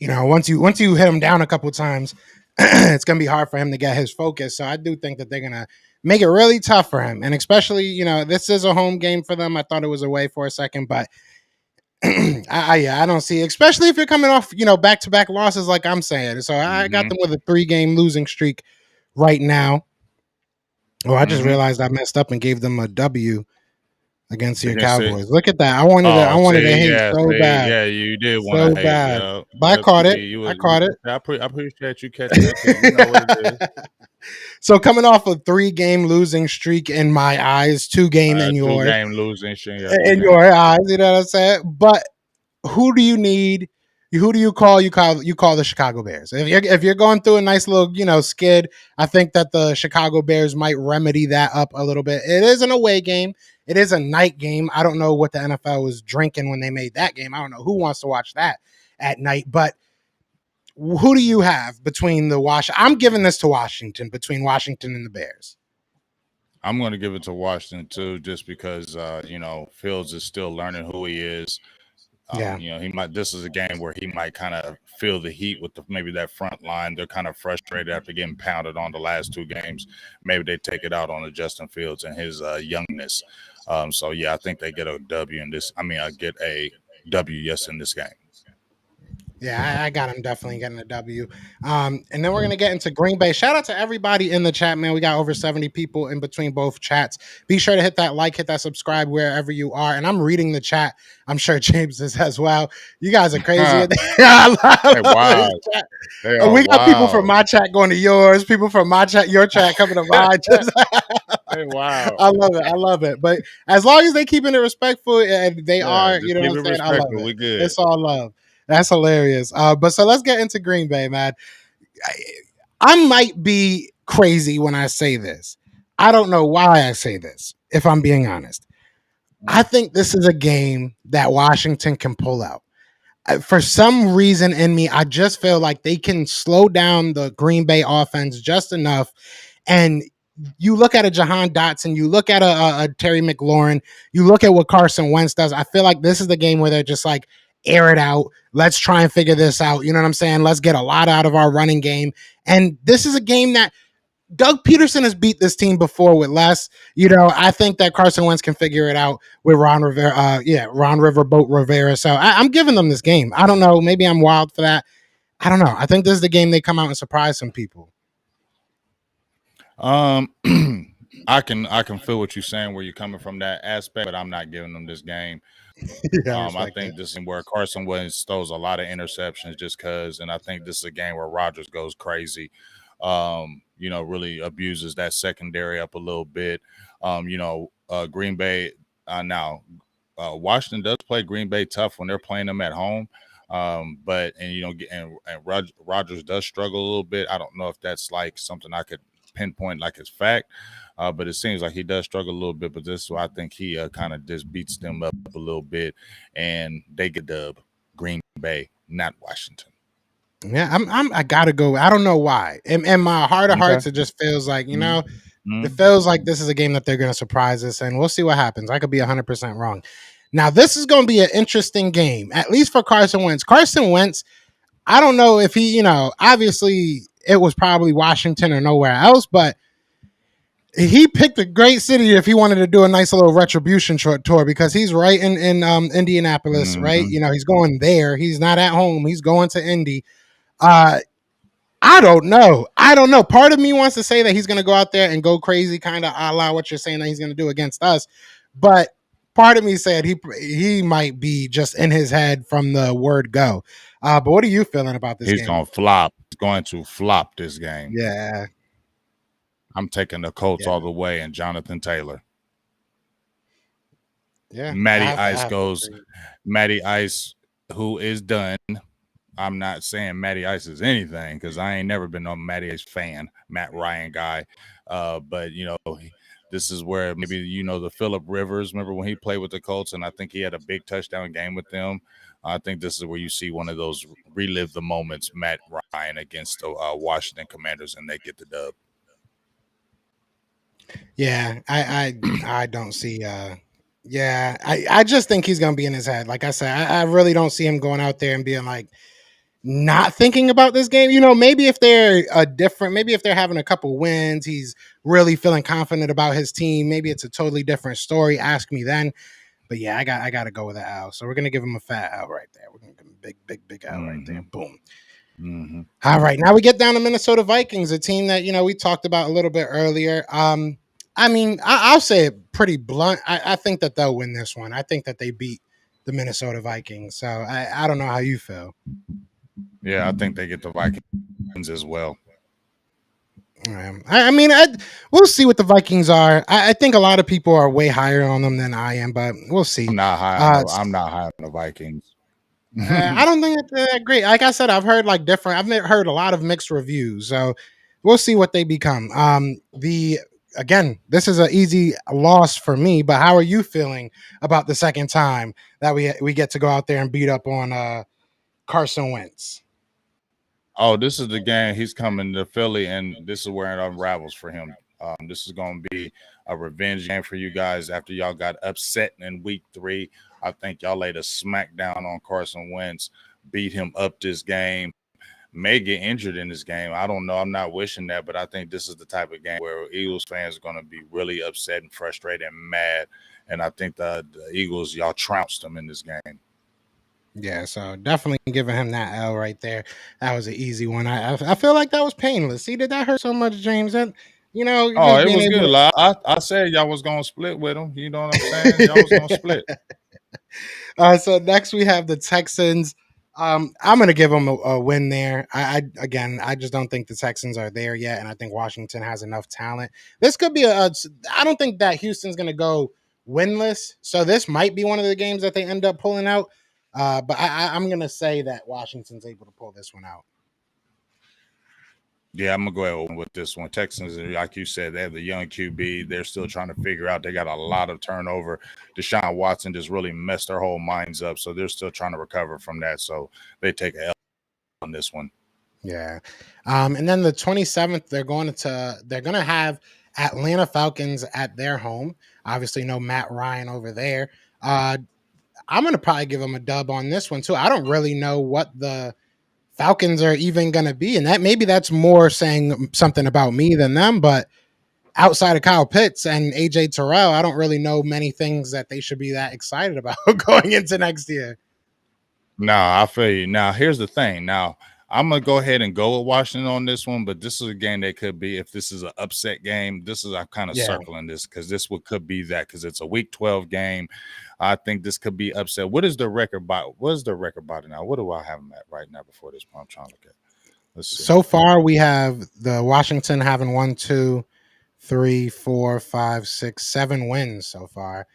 Once you hit him down a couple times, it's gonna be hard for him to get his focus. So I do think that they're gonna make it really tough for him, and especially this is a home game for them. I thought it was away for a second, but I don't see it, especially if you're coming off, back-to-back losses like I'm saying. So I got them with a 3-game losing streak right now. Oh, I just realized I messed up and gave them a W against your Cowboys. Look at that. I wanted to hate so bad. Yeah, you did want to hate. Bad. But I caught it. I caught it. I appreciate you catching it. You know what it is. So coming off a 3-game losing streak in my eyes, 2-game in yours. 2-game losing streak in your eyes, you know what I'm saying? But who do you need? Who do you call? You call the Chicago Bears. If you're going through a nice little skid, I think that the Chicago Bears might remedy that up a little bit. It is an away game. It is a night game. I don't know what the NFL was drinking when they made that game. I don't know who wants to watch that at night, but who do you have between I'm giving this to Washington, between Washington and the Bears. I'm going to give it to Washington too, just because Fields is still learning who he is. This is a game where he might kind of feel the heat with maybe that front line. They're kind of frustrated after getting pounded on the last 2 games. Maybe they take it out on the Justin Fields and his youngness. I think they get a W in this. I get a W, in this game. Yeah, I got him definitely getting a W. And then we're going to get into Green Bay. Shout out to everybody in the chat, man. We got over 70 people in between both chats. Be sure to hit that like, hit that subscribe wherever you are. And I'm reading the chat. I'm sure James is as well. You guys are crazy. Wow. We got people from my chat going to yours, people from my chat, your chat coming to mine. Hey, wow. I love it. I love it. But as long as they keeping it respectful and they Yeah, are, just you know what keep I'm it saying? I love respectful. it. We good. It's all love. That's hilarious. But so let's get into Green Bay, man. I, I might be crazy when I say this. I don't know why I say this, if I'm being honest. I think this is a game that Washington can pull out. For some reason in me, I just feel like they can slow down the Green Bay offense just enough. And you look at a Jahan Dotson, you look at a Terry McLaurin, you look at what Carson Wentz does. I feel like this is the game where they're just like, air it out. Let's try and figure this out. You know what I'm saying? Let's get a lot out of our running game. And this is a game that Doug Peterson has beat this team before with less. You know, I think that Carson Wentz can figure it out with Ron Rivera. Ron Riverboat Rivera. So I'm giving them this game. I don't know. Maybe I'm wild for that. I don't know. I think this is the game they come out and surprise some people. I can feel what you're saying where you're coming from that aspect, but I'm not giving them this game. I think this is where Carson Wentz throws a lot of interceptions just because, and I think this is a game where Rodgers goes crazy. Really abuses that secondary up a little bit. Green Bay now. Washington does play Green Bay tough when they're playing them at home. Rodgers does struggle a little bit. I don't know if that's like something I could pinpoint like as fact, but it seems like he does struggle a little bit. But this is why I think he kind of just beats them up a little bit, and they get dub Green Bay, not Washington. Yeah, I gotta go. I don't know why. In my heart of Okay. hearts, it just feels like, it feels like this is a game that they're gonna surprise us, and we'll see what happens. I could be 100% wrong. Now, this is gonna be an interesting game, at least for Carson Wentz. Carson Wentz, I don't know if he, obviously it was probably Washington or nowhere else, but he picked a great city if he wanted to do a nice little retribution tour because he's right in Indianapolis, right? He's going there. He's not at home. He's going to Indy. I don't know. Part of me wants to say that he's going to go out there and go crazy, kind of a la what you're saying that he's going to do against us. But part of me said he might be just in his head from the word go. But what are you feeling about this He's game? going to flop. He's going to flop this game. Yeah. I'm taking the Colts all the way and Jonathan Taylor. Yeah. Matty Ice goes. Matty Ice, who is done. I'm not saying Matty Ice is anything because I ain't never been a Matty Ice fan, Matt Ryan guy. But this is where maybe the Phillip Rivers. Remember when he played with the Colts, and I think he had a big touchdown game with them. I think this is where you see one of those relive the moments, Matt Ryan against the Washington Commanders, and they get the dub. Yeah, I don't see. I just think he's gonna be in his head. Like I said, I really don't see him going out there and being like not thinking about this game. Maybe if they're maybe if they're having a couple wins, he's really feeling confident about his team. Maybe it's a totally different story. Ask me then. But yeah, I got to go with an L. So we're gonna give him a fat L right there. We're gonna give him a big L right there. Boom. Mm-hmm. All right, now we get down to Minnesota Vikings, a team that we talked about a little bit earlier. I'll say it pretty blunt. I think that they'll win this one. I think that they beat the Minnesota Vikings. So I don't know how you feel. Yeah, I think they get the Vikings as well. We'll see what the Vikings are. I think a lot of people are way higher on them than I am, but we'll see. I'm not high on the Vikings. I don't think it's that great. Like I said, I've heard I've heard a lot of mixed reviews, so we'll see what they become. This is an easy loss for me, but how are you feeling about the second time that we get to go out there and beat up on Carson Wentz? Oh, this is the game he's coming to Philly, and this is where it unravels for him. This is going to be a revenge game for you guys after y'all got upset in week 3. I think y'all laid a smackdown on Carson Wentz, beat him up this game, may get injured in this game. I don't know. I'm not wishing that, but I think this is the type of game where Eagles fans are going to be really upset and frustrated and mad. And I think the Eagles, y'all trounced them in this game. Yeah, so definitely giving him that L right there. That was an easy one. I feel like that was painless. See, did that hurt so much, James? That it was good. I said y'all was gonna split with him. You know what I'm saying? Y'all was gonna split. So next we have the Texans I'm gonna give them a win there. I just don't think the Texans are there yet, and I think Washington has enough talent. This could be I don't think that Houston's gonna go winless, so this might be one of the games that they end up pulling out. But I'm gonna say that Washington's able to pull this one out. Yeah, I'm gonna go ahead with this one. Texans, like you said, they have the young QB. They're still trying to figure out. They got a lot of turnover. Deshaun Watson just really messed their whole minds up, so they're still trying to recover from that. So they take a L on this one. Yeah, and then the 27th, they're going to have Atlanta Falcons at their home. Obviously, no Matt Ryan over there. I'm gonna probably give them a dub on this one too. I don't really know what the Falcons are even going to be. And that's more saying something about me than them. But outside of Kyle Pitts and AJ Terrell, I don't really know many things that they should be that excited about going into next year. No, I feel you. Now, here's the thing. Now, I'm going to go ahead and go with Washington on this one, but this is a game that could be, if this is an upset game, I'm kind of circling this because this could be that because it's a Week 12 game. I think this could be upset. What is the record by? What is the record by now? What do I have them at right now before this point? I'm trying to look at. Let's see. So far, we have the Washington having 1, 2, 3, 4, 5, 6, 7 wins so far.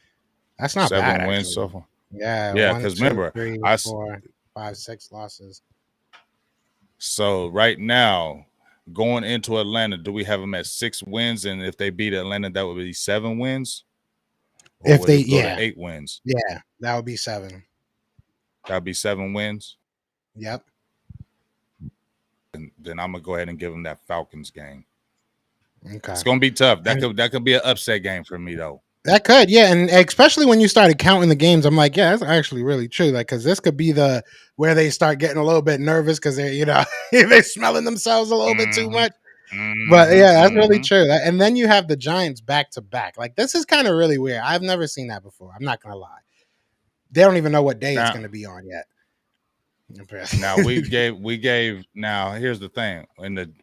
That's not 7 bad. wins Actually. so far. Yeah, because remember, 3, 4, 5, 6 losses. So right now, going into Atlanta, do we have them at 6 wins? And if they beat Atlanta, that would be 7 wins. Or if they, go to 8 wins, yeah, that would be 7. That'd be 7 wins. Yep. And then I'm gonna go ahead and give them that Falcons game. Okay, it's gonna be tough. That could be an upset game for me though. That could, yeah, and especially when you started counting the games, I'm like, yeah, that's actually really true. Like, because this could be where they start getting a little bit nervous because they're smelling themselves a little bit too much. But yeah, that's really true. And then you have the Giants back to back. Like, this is kind of really weird. I've never seen that before. I'm not gonna lie. They don't even know what day it's gonna be on yet. Now we gave. Now here's the thing.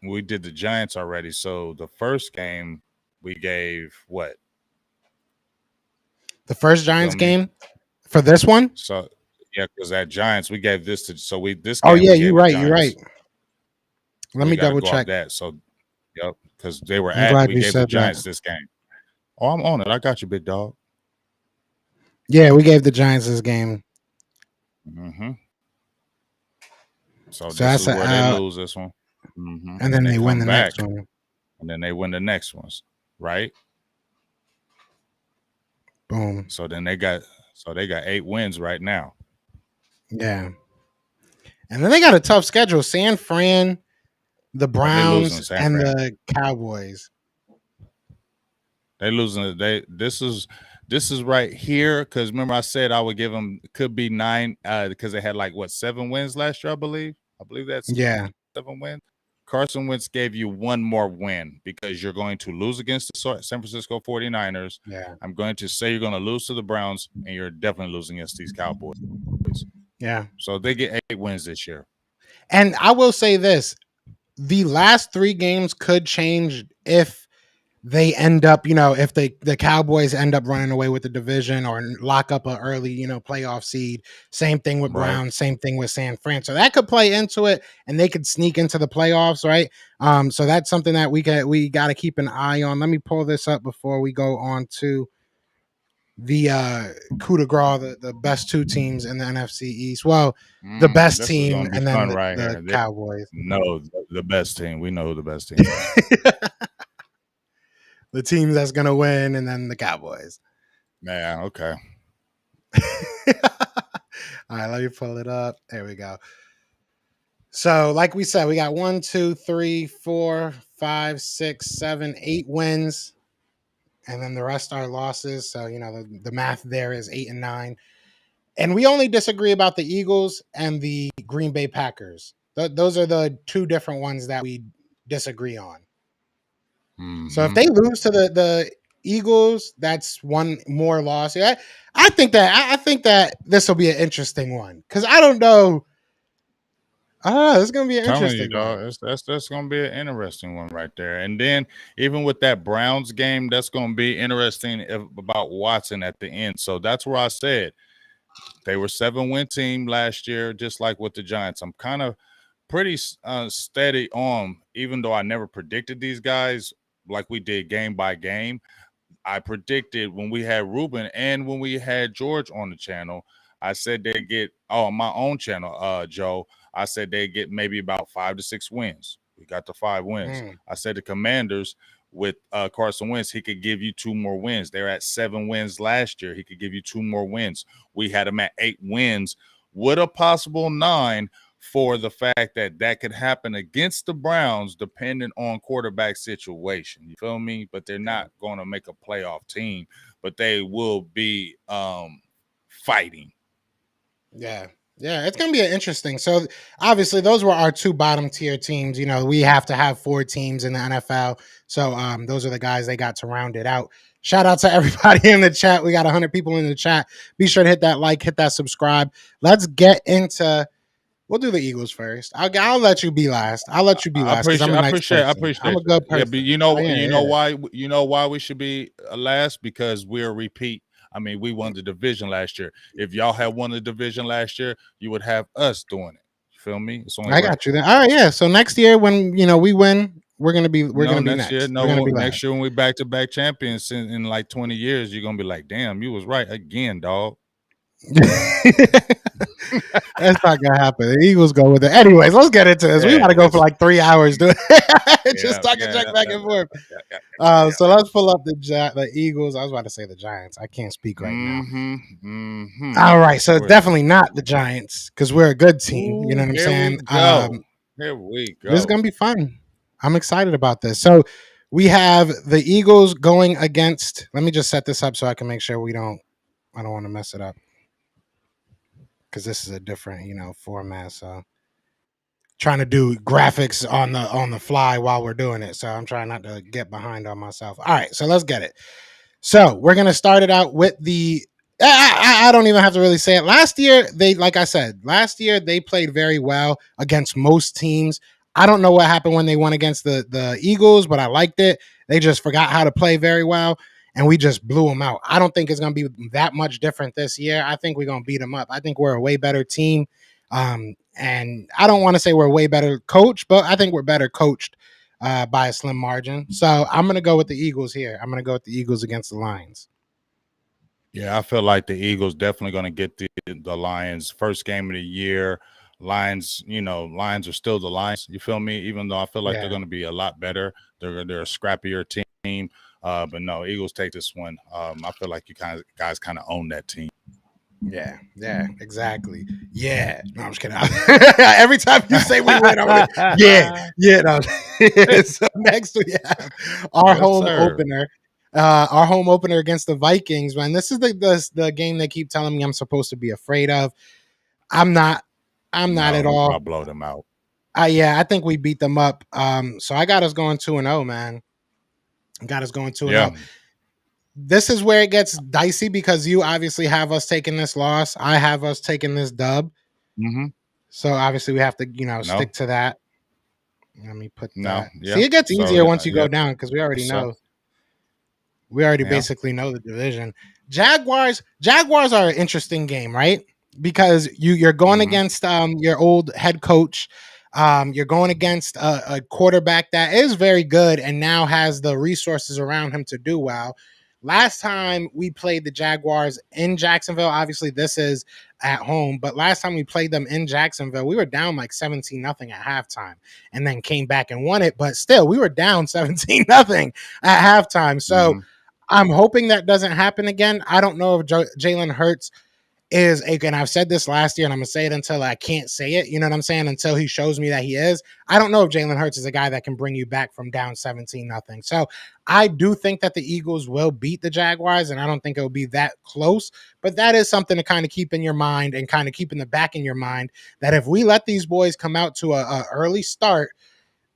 We did the Giants already. So the first game we gave what? The first Giants game for this one. So yeah, because that Giants we gave this to. So this. Game, oh yeah, you're right. You're right. Let me double check that. So yep, because they were we gave the Giants this game. Oh, I'm on it. I got you, big dog. Yeah, we gave the Giants this game. Mm-hmm. So this is where they lose this one. Mm-hmm. And then they win the next one. And then they win the next ones, right? Boom. So then they got 8 wins right now. Yeah. And then they got a tough schedule. San Fran, the Browns, and the Cowboys. They losing. This is right here because remember I said I would give them could be 9 because they had 7 wins last year. I believe that's 7 wins. Carson Wentz gave you 1 more win because you're going to lose against the San Francisco 49ers. Yeah, I'm going to say you're going to lose to the Browns and you're definitely losing against these Cowboys. Yeah, so they get 8 wins this year. And I will say this: the last 3 games could change if they end up, if the Cowboys end up running away with the division or lock up an early, playoff seed. Same thing with Browns, same thing with San Fran. So that could play into it and they could sneak into the playoffs, right? So that's something that we got to keep an eye on. Let me pull this up before we go on to the coup de grace, the best 2 teams in the NFC East. Well, the best team and then the Cowboys. No, the best team. We know who the best team is. The team that's going to win, and then the Cowboys. Yeah, okay. All right, let me pull it up. There we go. So, like we said, we got 1, 2, 3, 4, 5, 6, 7, 8 wins, and then the rest are losses. So, the math there is 8 and 9. And we only disagree about the Eagles and the Green Bay Packers. Those are the 2 different ones that we disagree on. Mm-hmm. So if they lose to the Eagles, that's 1 more loss. Yeah, I think that this will be an interesting one because I don't know. It's gonna be an interesting one. That's gonna be an interesting one right there. And then even with that Browns game, that's gonna be interesting about Watson at the end. So that's where I said They were 7-win team last year, just like with the Giants. I'm kind of pretty steady on, even though I never predicted these guys like we did game by game. I predicted when we had Ruben and when we had George on the channel, I said they'd get on my own channel, Joe. I said they'd get maybe about 5 to 6 wins. We got the 5 wins. I said the Commanders with Carson Wentz, he could give you 2 more wins. They're at 7 wins last year. He could give you 2 more wins. We had him at 8 wins with a possible 9 for the fact that that could happen against the Browns depending on quarterback situation. You feel me? But they're not going to make a playoff team, but they will be fighting. Yeah. Yeah, it's going to be interesting. So, obviously, those were our 2 bottom tier teams. You know, we have to have 4 teams in the NFL. So, those are the guys they got to round it out. Shout out to everybody in the chat. We got 100 people in the chat. Be sure to hit that like, hit that subscribe. Let's get into. We'll do the Eagles first. I'll let you be last. I'll let you be last. I appreciate. I'm a good person. Yeah, but you know why we should be last, because we're a repeat. I mean, we won the division last year. If y'all had won the division last year, you would have us doing it. You feel me? It's only I got you then. All right, yeah. So next year when we win, we're gonna be next year. Next year when we back-to-back champions in like 20 years, you're gonna be like, damn, you was right again, dog. That's not gonna happen. The Eagles go with it. Anyways, let's get into this. We gotta go for like 3 hours doing just talking back and forth. So let's pull up the Eagles. I was about to say the Giants. I can't speak right now. All right, so it's definitely not the Giants because we're a good team. You know what I'm saying? Here we go. This is gonna be fun. I'm excited about this. So we have the Eagles going against. Let me just set this up so I can make sure I don't want to mess it up, because this is a different, format. So trying to do graphics on the fly while we're doing it. So I'm trying not to get behind on myself. All right, so let's get it. So we're gonna start it out with the. I don't even have to really say it. Last year, last year they played very well against most teams. I don't know what happened when they won against the Eagles, but I liked it. They just forgot how to play very well, and we just blew them out. I don't think it's going to be that much different this year. I think we're going to beat them up. I think we're a way better team, and I don't want to say we're a way better coach, but I think we're better coached by a slim margin. So I'm going to go with the Eagles here. I'm going to go with the Eagles against the Lions. Yeah, I feel like the Eagles definitely going to get the Lions. First game of the year. Lions are still the Lions. You feel me? Even though I feel like they're going to be a lot better. They're a scrappier team. But no, Eagles take this one. I feel like you guys kind of own that team. Yeah, exactly. Yeah. No, I'm just kidding. Every time you say we win, I'm like, yeah. No. So next we have our home opener. Our home opener against the Vikings, man. This is the game they keep telling me I'm supposed to be afraid of. I'm not at all. I'll blow them out. I think we beat them up. So I got us going 2-0, man. Got us going 2-0. This is where it gets dicey because you obviously have us taking this loss. I have us taking this dub. Mm-hmm. So obviously we have to, stick to that. Let me put that. Yeah. See, it gets easier once you go down because we already know. We already basically know the division. Jaguars are an interesting game, right? Because you're going against your old head coach. You're going against a quarterback that is very good and now has the resources around him to do well. Last time we played the Jaguars in Jacksonville, obviously this is at home, but last time we played them in Jacksonville, we were down like 17-0 at halftime and then came back and won it. But still, we were down 17-0 at halftime. So I'm hoping that doesn't happen again. I don't know if Jalen Hurts is and I've said this last year and I'm gonna say it until I can't say it, you know what I'm saying, until he shows me that he is. I don't know if Jalen Hurts is a guy that can bring you back from down 17-0. So I do think that the Eagles will beat the Jaguars, and I don't think it'll be that close, but that is something to kind of keep in your mind and kind of keep in the back in your mind that if we let these boys come out to a early start,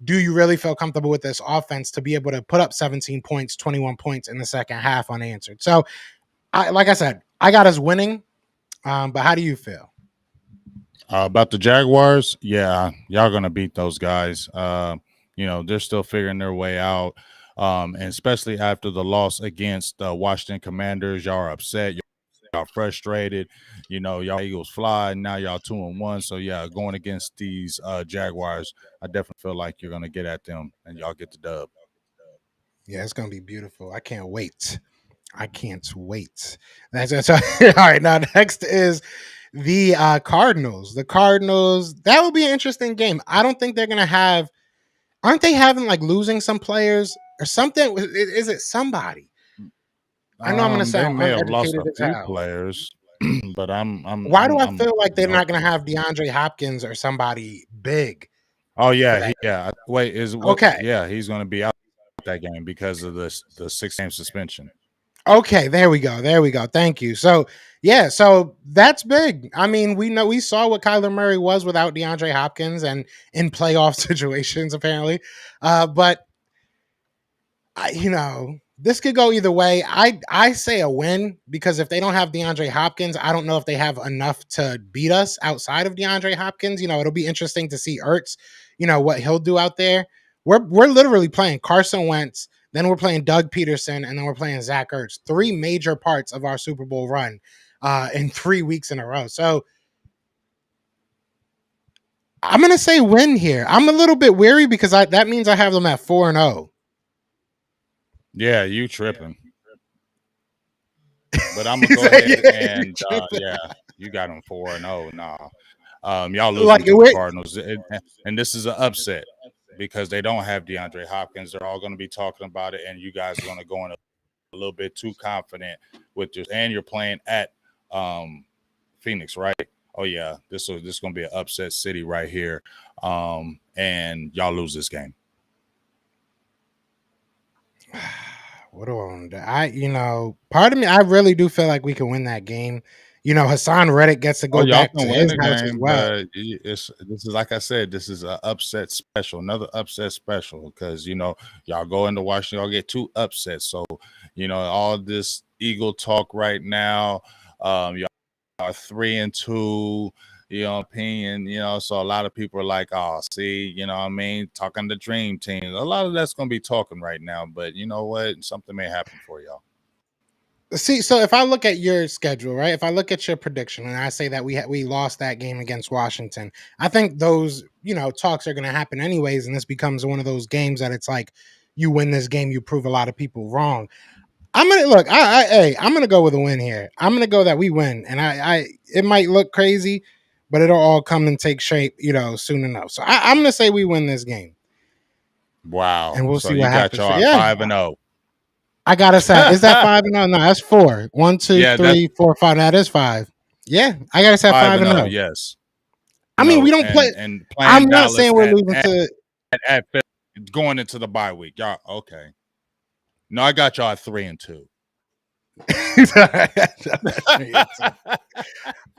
do you really feel comfortable with this offense to be able to put up 17 points, 21 points in the second half unanswered? So like I said, I got us winning. But how do you feel about the Jaguars? Yeah, y'all gonna beat those guys. They're still figuring their way out, and especially after the loss against Washington Commanders, y'all are upset. frustrated. Y'all Eagles fly. Now y'all 2-1. So yeah, going against these Jaguars, I definitely feel like you're gonna get at them and y'all get the dub. Yeah, it's gonna be beautiful. I can't wait. I can't wait. That's all right. Now next is the Cardinals. The Cardinals, that will be an interesting game. I don't think they're gonna have. Aren't they having like losing some players or something? Is it somebody? I know I'm gonna They sound may have lost uneducated a as few hell. players, but Why do I I'm feel like they're not gonna okay. have DeAndre Hopkins or somebody big Oh for yeah, that game? wait, is what? Okay. Yeah, he's going to be out that game because of the 6 game suspension. Okay, there we go. There we go. Thank you. So, yeah, so that's big. I mean, we saw what Kyler Murray was without DeAndre Hopkins and in playoff situations, apparently. But this could go either way. I say a win because if they don't have DeAndre Hopkins, I don't know if they have enough to beat us outside of DeAndre Hopkins. It'll be interesting to see Ertz, what he'll do out there. We're literally playing Carson Wentz, then we're playing Doug Peterson, and then we're playing Zach Ertz. 3 major parts of our Super Bowl run in 3 weeks in a row. So I'm gonna say win here. I'm a little bit weary because that means I have them at 4-0. Yeah, you tripping. But I'm gonna go ahead and yeah, you got them 4-0. Nah, y'all losing to the Cardinals, and this is an upset because they don't have DeAndre Hopkins. They're all going to be talking about it, and you guys are going to go in a little bit too confident with this. And you're playing at Phoenix, right? Oh yeah, this is going to be an upset city right here, and y'all lose this game. What do I want to do? Part of me, I really do feel like we can win that game. Hassan Reddick gets to go y'all back to can win his the house as game, well. but this is like I said, this is an upset special, another upset special because y'all go into Washington, y'all get 2 upsets. So all this Eagle talk right now, y'all are 3-2. Opinion, so a lot of people are like, oh, see, what I mean, talking the dream team. A lot of that's going to be talking right now, but you know what? Something may happen for y'all. See, so if I look at your schedule, right? If I look at your prediction and I say that we lost that game against Washington, I think those, talks are going to happen anyways. And this becomes one of those games that it's like, you win this game, you prove a lot of people wrong. I'm gonna look. I'm gonna go with a win here. I'm gonna go that we win, and it might look crazy, but it'll all come and take shape, soon enough. So I'm gonna say we win this game. Wow! And we'll so see you what got happens. y'all at 5-0. I got us at. Is that 5-0? No, that's 4. 1, 2, Yeah, 3, 4, 5. That is 5. Yeah, I got us at 5-0. Yes. I mean, we don't play. And I'm playing not Dallas saying we're losing to. at going into the bye week. Y'all okay? No, I got y'all at 3-2.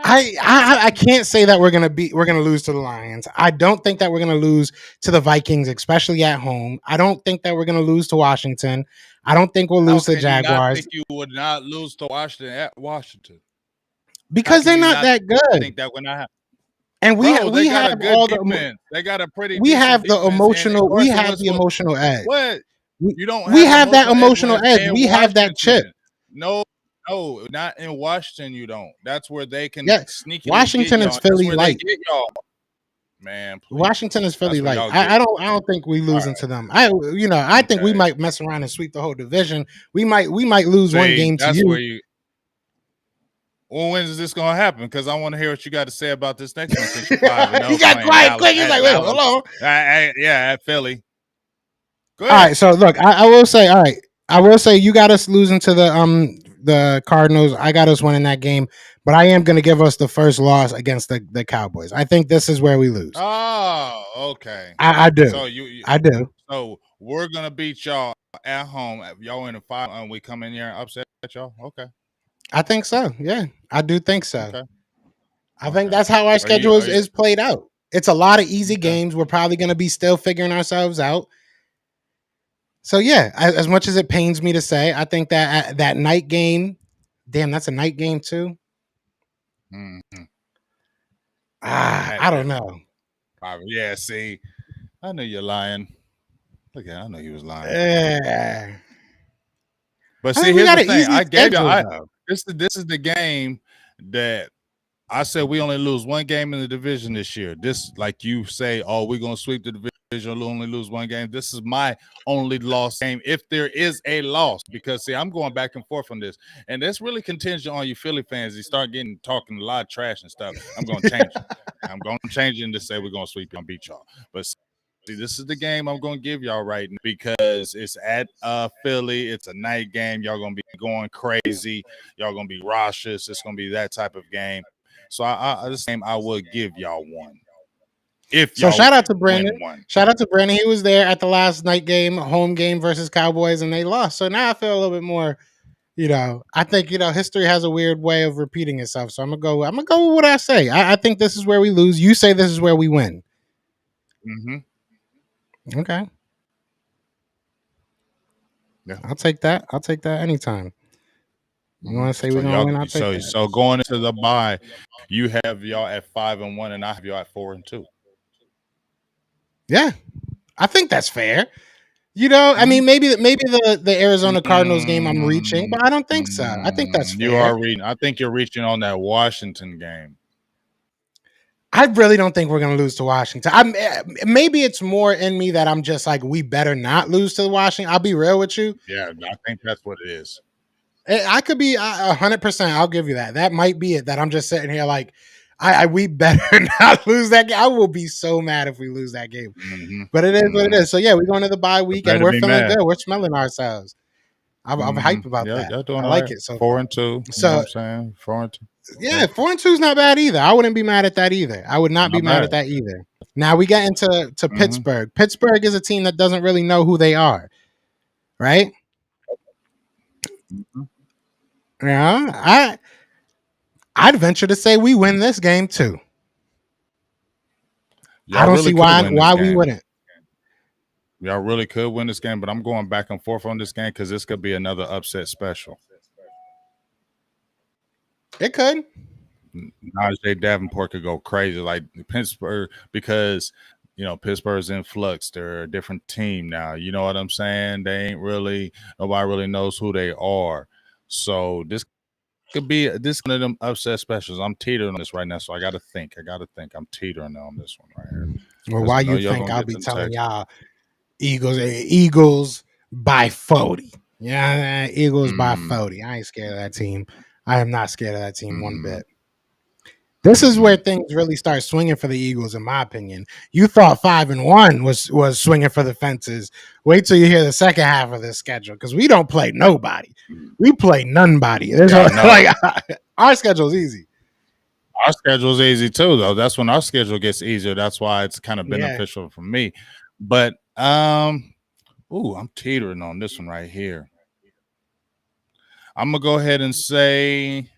I can't say that we're gonna lose to the Lions. I don't think that we're gonna lose to the Vikings, especially at home. I don't think that we're gonna lose to Washington. I don't think we'll lose to the Jaguars. You would not lose to Washington at Washington because they're not that good. Think that we're not. And we got have a good all defense. They got a pretty. We have the defense, emotional. We have Wentz the emotional edge. What? You don't. We have that emotional edge. We have that chip. No, not in Washington. You don't. That's where they can sneak. Washington is Philly light. Man, please. Washington is Philly light. I don't think we losing to them. I think we might mess around and sweep the whole division. We might lose one game to you. Where you. Well, when is this going to happen? Because I want to hear what you got to say about this next one. Since you're 5-0, you got quiet quick. He's like, wait, hold on. Yeah, at Philly. All right, so look, I will say, all right, I will say you got us losing to the Cardinals. I got us winning that game, but I am going to give us the first loss against the Cowboys. I think this is where we lose. Oh, okay. I do. So I do. So we're gonna beat y'all at home. Y'all in the 5, and we come in here and upset y'all. Okay. I think so. Yeah, I do think so. Okay. I think that's how our schedule is played out. It's a lot of easy games. We're probably going to be still figuring ourselves out. So yeah, as much as it pains me to say, I think that night game, damn, that's a night game too. Mm-hmm. I don't know. Yeah, see, I knew you're lying. Look, I know you was lying. Yeah. But see, here's the thing. I this is the game that I said we only lose one game in the division this year. This, like you say, oh, we're gonna sweep the division, we'll only lose one game. This is my only lost game, if there is a loss, because see, I'm going back and forth on this, and that's really contingent on you Philly fans. You start talking a lot of trash and stuff. I'm gonna change it. I'm gonna change it to say we're gonna sweep y'all and beat y'all. But see, this is the game I'm gonna give y'all right now because it's at Philly. It's a night game. Y'all gonna be going crazy. Y'all gonna be raucous. It's gonna be that type of game. So this game I would give y'all one. If y'all shout out to Brandon. One. Shout out to Brandon. He was there at the last night game, home game versus Cowboys, and they lost. So now I feel a little bit more, I think, history has a weird way of repeating itself. So I'm gonna go with what I say. I think this is where we lose. You say this is where we win. Mm-hmm. Okay. Yeah. I'll take that. Anytime. You want to say we're gonna win? I'll take that. So going into the bye, you have y'all at 5-1, and I have y'all at 4-2. Yeah, I think that's fair. I mean, maybe the Arizona Cardinals game I'm reaching, but I don't think so. I think that's fair. You are reaching. I think you're reaching on that Washington game. I really don't think we're going to lose to Washington. Maybe it's more in me that I'm just like, we better not lose to Washington. I'll be real with you. Yeah, I think that's what it is. I could be 100%. I'll give you that. That might be it. That I'm just sitting here like, we better not lose that game. I will be so mad if we lose that game. Mm-hmm. But it is what it is. So yeah, we're going to the bye week and we're feeling good. We're smelling ourselves. I'm hyped about that. Y'all doing I like it. So 4-2. So you know what I'm saying 4-2. Yeah, 4-2 is not bad either. I wouldn't be mad at that either. I would not be mad at that either. Now we get into Pittsburgh. Pittsburgh is a team that doesn't really know who they are, right? Mm-hmm. Yeah, I'd venture to say we win this game too. I don't see why we wouldn't. Y'all really could win this game, but I'm going back and forth on this game because this could be another upset special. It could. Najee Davenport could go crazy like Pittsburgh because Pittsburgh's in flux. They're a different team now. You know what I'm saying? They ain't really nobody really knows who they are. So this could be one of them upset specials. I'm teetering on this right now, so I gotta think. I'm teetering on this one right here. Well, why you think I'll be telling y'all Eagles by 40? Yeah, Eagles by 40. I ain't scared of that team. I am not scared of that team one bit. This is where things really start swinging for the Eagles, in my opinion. You thought 5-1 was swinging for the fences. Wait till you hear the second half of this schedule, because we don't play nobody. We play nobody. Our schedule's easy. Our schedule's easy too, though. That's when our schedule gets easier. That's why it's kind of beneficial for me. But I'm teetering on this one right here. I'm gonna go ahead and say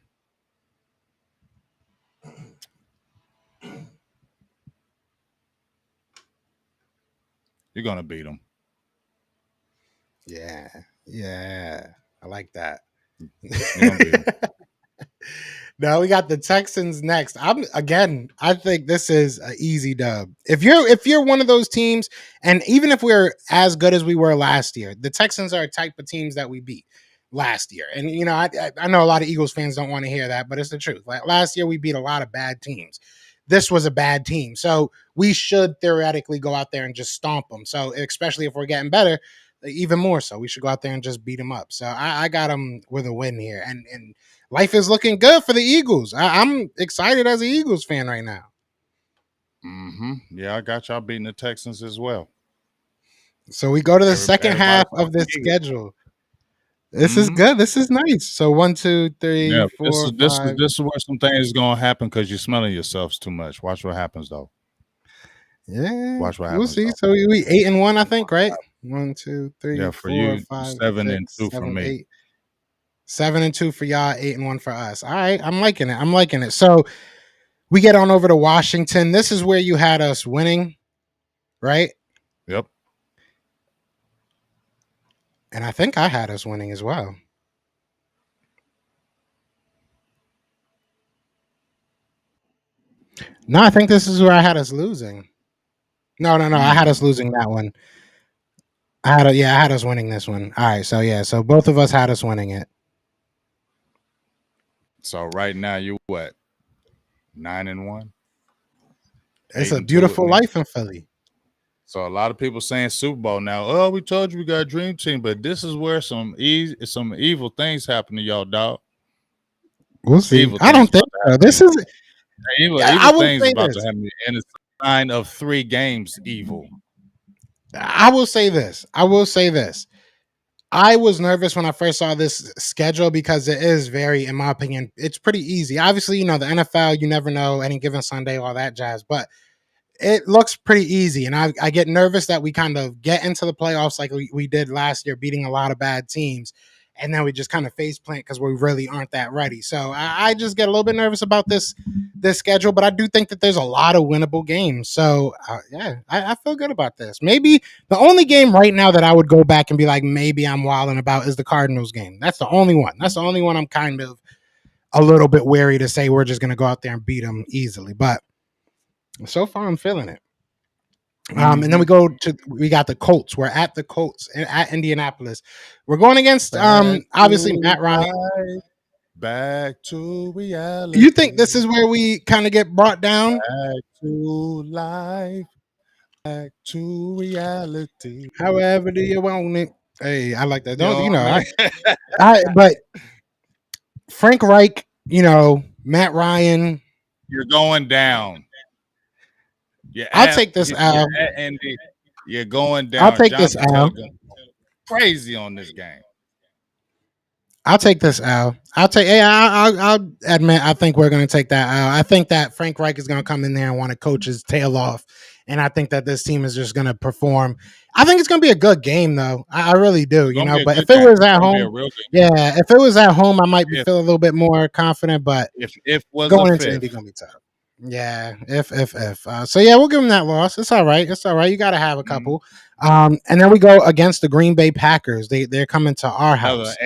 you're gonna beat them. Yeah, I like that. Now we got the Texans next. I think this is an easy dub. If you're one of those teams, and even if we're as good as we were last year, the Texans are a type of teams that we beat last year. And I know a lot of Eagles fans don't want to hear that, but it's the truth. Like last year we beat a lot of bad teams. This was a bad team. So we should theoretically go out there and just stomp them. So especially if we're getting better, even more so, we should go out there and just beat them up. So I got them with a win here. And life is looking good for the Eagles. I'm excited as an Eagles fan right now. Yeah, I got y'all beating the Texans as well. So we go to the second half of the schedule. This is good. This is nice. So 1, 2, 3, 4, this is where some things is gonna happen because you're smelling yourselves too much. Watch what happens though. Yeah, watch what we'll happens. See. Though. So we 8-1, I think, right? 1, 2, 3, yeah, for 4, you, 5, 7-2 6, for me. 8. 7-2 for y'all, 8-1 for us. All right, I'm liking it. So we get on over to Washington. This is where you had us winning, right? Yep. And I think I had us winning as well. No, I think this is where I had us losing. No. I had us losing that one. I had us winning this one. All right, so both of us had us winning it. So right now you what? 9-1, It's 8 a and 2 with beautiful me. life in Philly. So a lot of people saying Super Bowl now. Oh, we told you we got a dream team, but this is where some evil things happen to y'all, dog. We'll see. Evil I things don't think about to so. happen to This you. is. Evil I will things say about to this. happen to you. And it's a sign of 3 games evil. I will say this. I will say this. I was nervous when I first saw this schedule because it is very, in my opinion, it's pretty easy. Obviously, the NFL, you never know any given Sunday, all that jazz. But it looks pretty easy. And I get nervous that we kind of get into the playoffs like we did last year, beating a lot of bad teams. And then we just kind of face plant because we really aren't that ready. So I just get a little bit nervous about this schedule, but I do think that there's a lot of winnable games. So yeah, I feel good about this. Maybe the only game right now that I would go back and be like, maybe I'm wilding about is the Cardinals game. That's the only one. That's the only one I'm kind of a little bit wary to say we're just going to go out there and beat them easily. But so far, I'm feeling it. And then we got the Colts. We're at the Colts at Indianapolis. We're going against Back obviously to Matt Ryan. life. Back to reality. You think this is where we kind of get brought down? Back to life. Back to reality. However, do you want it? Hey, I like that. You Don't know what I mean? but Frank Reich, Matt Ryan. You're going down. I'll take this L. Andy. You're going down. I'll take this Jonathan L. Taylor crazy on this game. I'll take this L. I'll admit I think we're going to take that L. I think that Frank Reich is going to come in there and want to coach his tail off, and I think that this team is just going to perform. I think it's going to be a good game, though. I really do, But if it was at home, if it was at home, I might feel a little bit more confident. But if was going into Indy, going to be tough. Yeah, if. So yeah, we'll give them that loss. It's all right. It's all right. You got to have a couple. And then we go against the Green Bay Packers. They're coming to our house.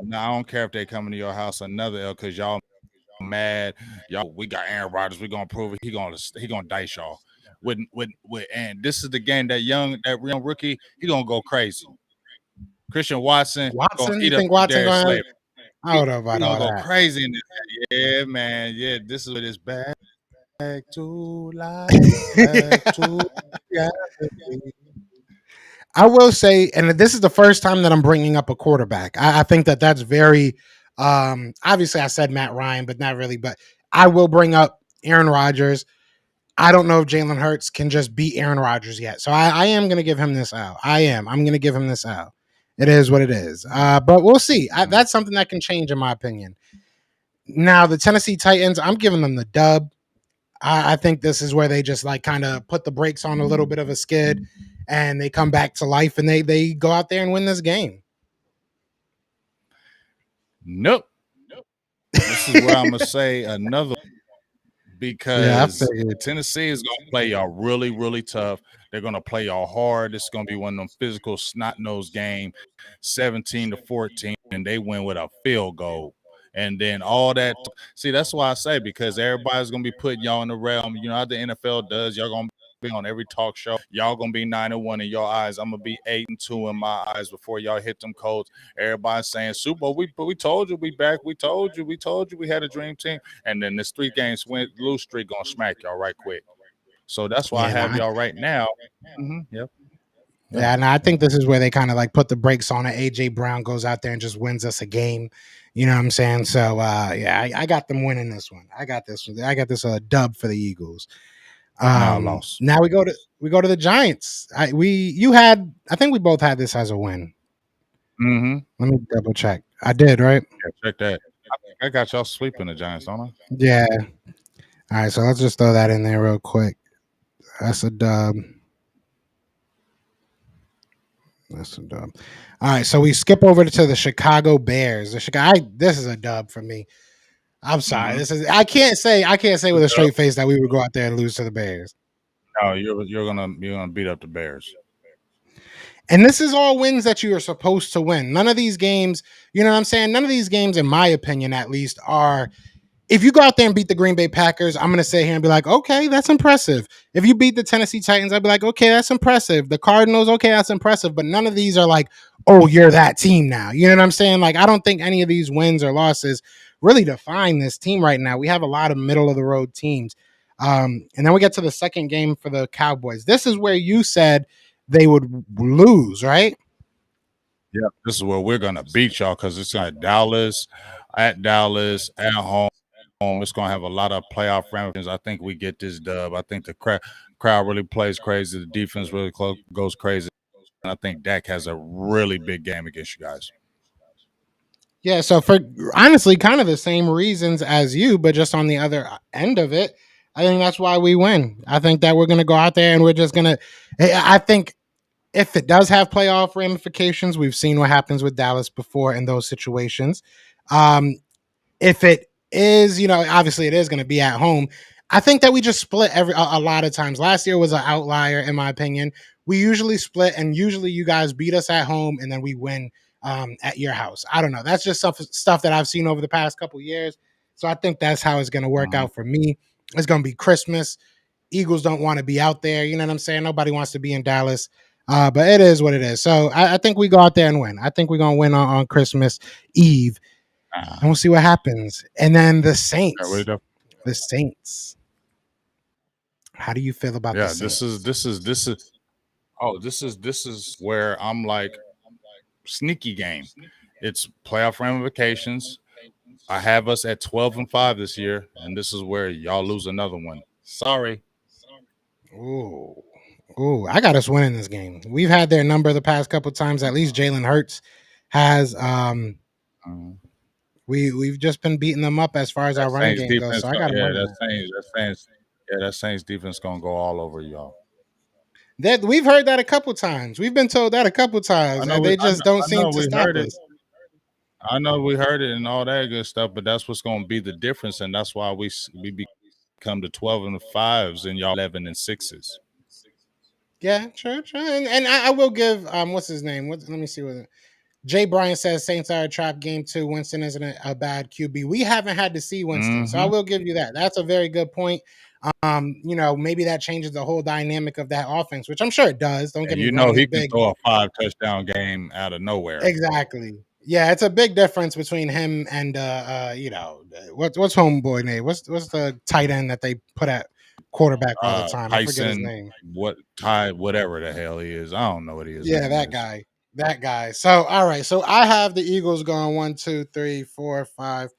No, I don't care if they coming to your house. Another L because y'all mad. Y'all, we got Aaron Rodgers. We gonna prove it. He gonna dice y'all. And this is the game that young rookie. He gonna go crazy. Christian Watson. You think Watson gonna? I don't know about all that. Go crazy in this. Yeah, man. Yeah, this is what it's back to life. Back to reality. I will say, and this is the first time that I'm bringing up a quarterback. I think that that's very, obviously I said Matt Ryan, but not really, but I will bring up Aaron Rodgers. I don't know if Jalen Hurts can just beat Aaron Rodgers yet. So I am going to give him this out. I'm going to give him this out. It is what it is. But we'll see. That's something that can change in my opinion. Now the Tennessee Titans, I'm giving them the dub. I think this is where they just like kind of put the brakes on a little bit of a skid and they come back to life and they go out there and win this game. Nope. This is where I'm going to say another because Tennessee is going to play y'all really, really tough. They're going to play y'all hard. It's going to be one of them physical snot-nosed game, 17-14, and they win with a field goal. And then all that. See, that's why I say because everybody's going to be putting y'all in the realm. You know how the NFL does. Y'all going to be on every talk show. Y'all going to be 9-1 in your eyes. I'm going to be 8-2 in my eyes before y'all hit them codes. Everybody's saying, Super Bowl, we told you we back. We told you we had a dream team. And then this 3 games lose streak going to smack y'all right quick. So that's why I have y'all right now. Yep. Yeah, and I think this is where they kind of like put the brakes on it. AJ Brown goes out there and just wins us a game. You know what I'm saying? So yeah, I got them winning this one. I got this dub for the Eagles. Now we go to the Giants. I think we both had this as a win. Let me double check. I did, right? Yeah, check that. I got y'all sweeping the Giants, don't I? Yeah. All right, so let's just throw that in there real quick. That's a dub. All right, so we skip over to the Chicago Bears. This is a dub for me. I'm sorry. I can't say with a straight face that we would go out there and lose to the Bears. No, you're gonna beat up the Bears. And this is all wins that you are supposed to win. None of these games, you know what I'm saying? None of these games, in my opinion, at least, are. If you go out there and beat the Green Bay Packers, I'm going to sit here and be like, okay, that's impressive. If you beat the Tennessee Titans, I'd be like, okay, that's impressive. The Cardinals, okay, that's impressive. But none of these are like, oh, you're that team now. You know what I'm saying? Like, I don't think any of these wins or losses really define this team right now. We have a lot of middle of the road teams. And then we get to the second game for the Cowboys. This is where you said they would lose, right? Yeah, this is where we're gonna beat y'all because it's at Dallas, at home. It's gonna have a lot of playoff ramifications. I think we get this dub. I think the crowd really plays crazy. The defense really goes crazy, and I think Dak has a really big game against you guys. Yeah, so for honestly, kind of the same reasons as you, but just on the other end of it, I think that's why we win. I think that we're going to go out there and we're just going to. I think if it does have playoff ramifications, we've seen what happens with Dallas before in those situations. If it is, obviously it is going to be at home. I think that we just split a lot of times. Last year was an outlier, in my opinion. We usually split, and usually you guys beat us at home, and then we win at your house. I don't know. That's just stuff that I've seen over the past couple years. So I think that's how it's going to work out for me. It's going to be Christmas. Eagles don't want to be out there. You know what I'm saying? Nobody wants to be in Dallas. But it is what it is. So I think we go out there and win. I think we're going to win on Christmas Eve. And we'll see what happens. And then the Saints. The Saints. How do you feel about the Saints? This is where I'm like sneaky game. It's playoff ramifications. I have us at 12-5 this year, and this is where y'all lose another one. Sorry. Ooh, I got us winning this game. We've had their number the past couple times. At least Jalen Hurts has. We've just been beating them up as far as our running game goes. So I got that Saints defense gonna go all over y'all. We've heard that a couple times. We've been told that a couple times, and they just don't seem to stop us. I know we heard it and all that good stuff, but that's what's going to be the difference, and that's why we become the 12-5s and y'all 11-6s. Yeah, sure. And I will give what's his name? Let me see what Jay Bryant says. Saints are a trap game too. Winston isn't a bad QB. We haven't had to see Winston, so I will give you that. That's a very good point. Maybe that changes the whole dynamic of that offense, which I'm sure it does. Don't get me wrong. He can throw a 5-touchdown game out of nowhere. Exactly. Yeah, it's a big difference between him and what's homeboy name? What's the tight end that they put at quarterback all the time? I forget his name. Whatever the hell he is. I don't know what he is. Yeah, that guy. So all right. So I have the Eagles going 1, 2, 3, 4, 5,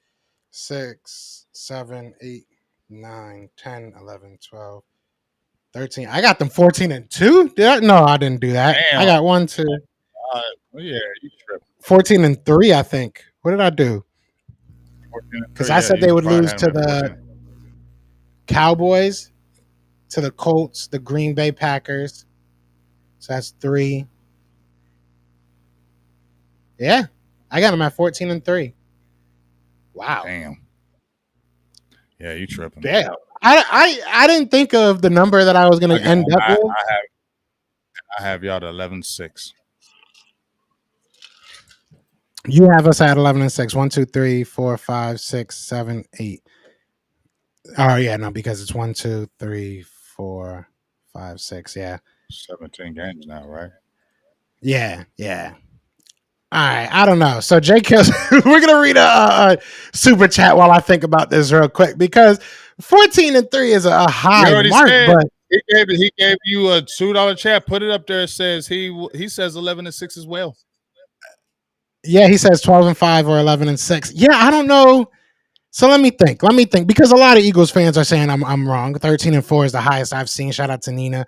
6, 7, 8, 9, 10, 11, 12, 13. I got them 14-2. No, I didn't do that. Damn. I got 1, 2. Yeah, you tripped. 14-3, I think. What did I do? Because I said they would lose to the Cowboys, to the Colts, the Green Bay Packers. So that's 3. Yeah, I got them at 14-3. Wow. Damn. Yeah, you tripping. Damn. I didn't think of the number that I was going to end up with. I have y'all to 11-6. You have us at 11-6. 1, 2, 3, 4, 5, 6, 7, 8. Oh yeah, no, because it's 1, 2, 3, 4, 5, 6. Yeah, 17 games now, right? Yeah. All right, I don't know. So Jake Kills, we're gonna read a super chat while I think about this real quick because 14-3 is a high mark. But he gave you a $2 chat. Put it up there. It says he says 11-6 as well. Yeah, he says 12-5 or 11-6. Yeah, I don't know. So let me think because a lot of Eagles fans are saying I'm wrong. 13-4 is the highest I've seen. Shout out to Nina.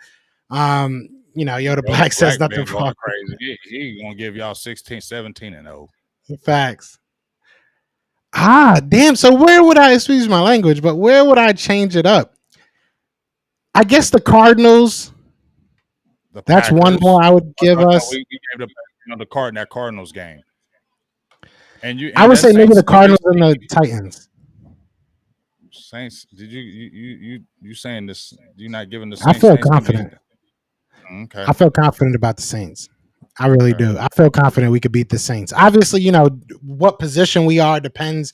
Yoda Black says nothing wrong. Crazy. He gonna give y'all 16, 17-0. Facts. Damn. So where would I excuse my language? But where would I change it up? I guess the Cardinals. That's one more I would give us. We gave the Cardinals game. And I would say maybe the Cardinals and the Titans. Saints, did you saying this? You're not giving the Saints? I feel confident. Okay. I feel confident about the Saints. I really do. I feel confident we could beat the Saints. Obviously, what position we are depends,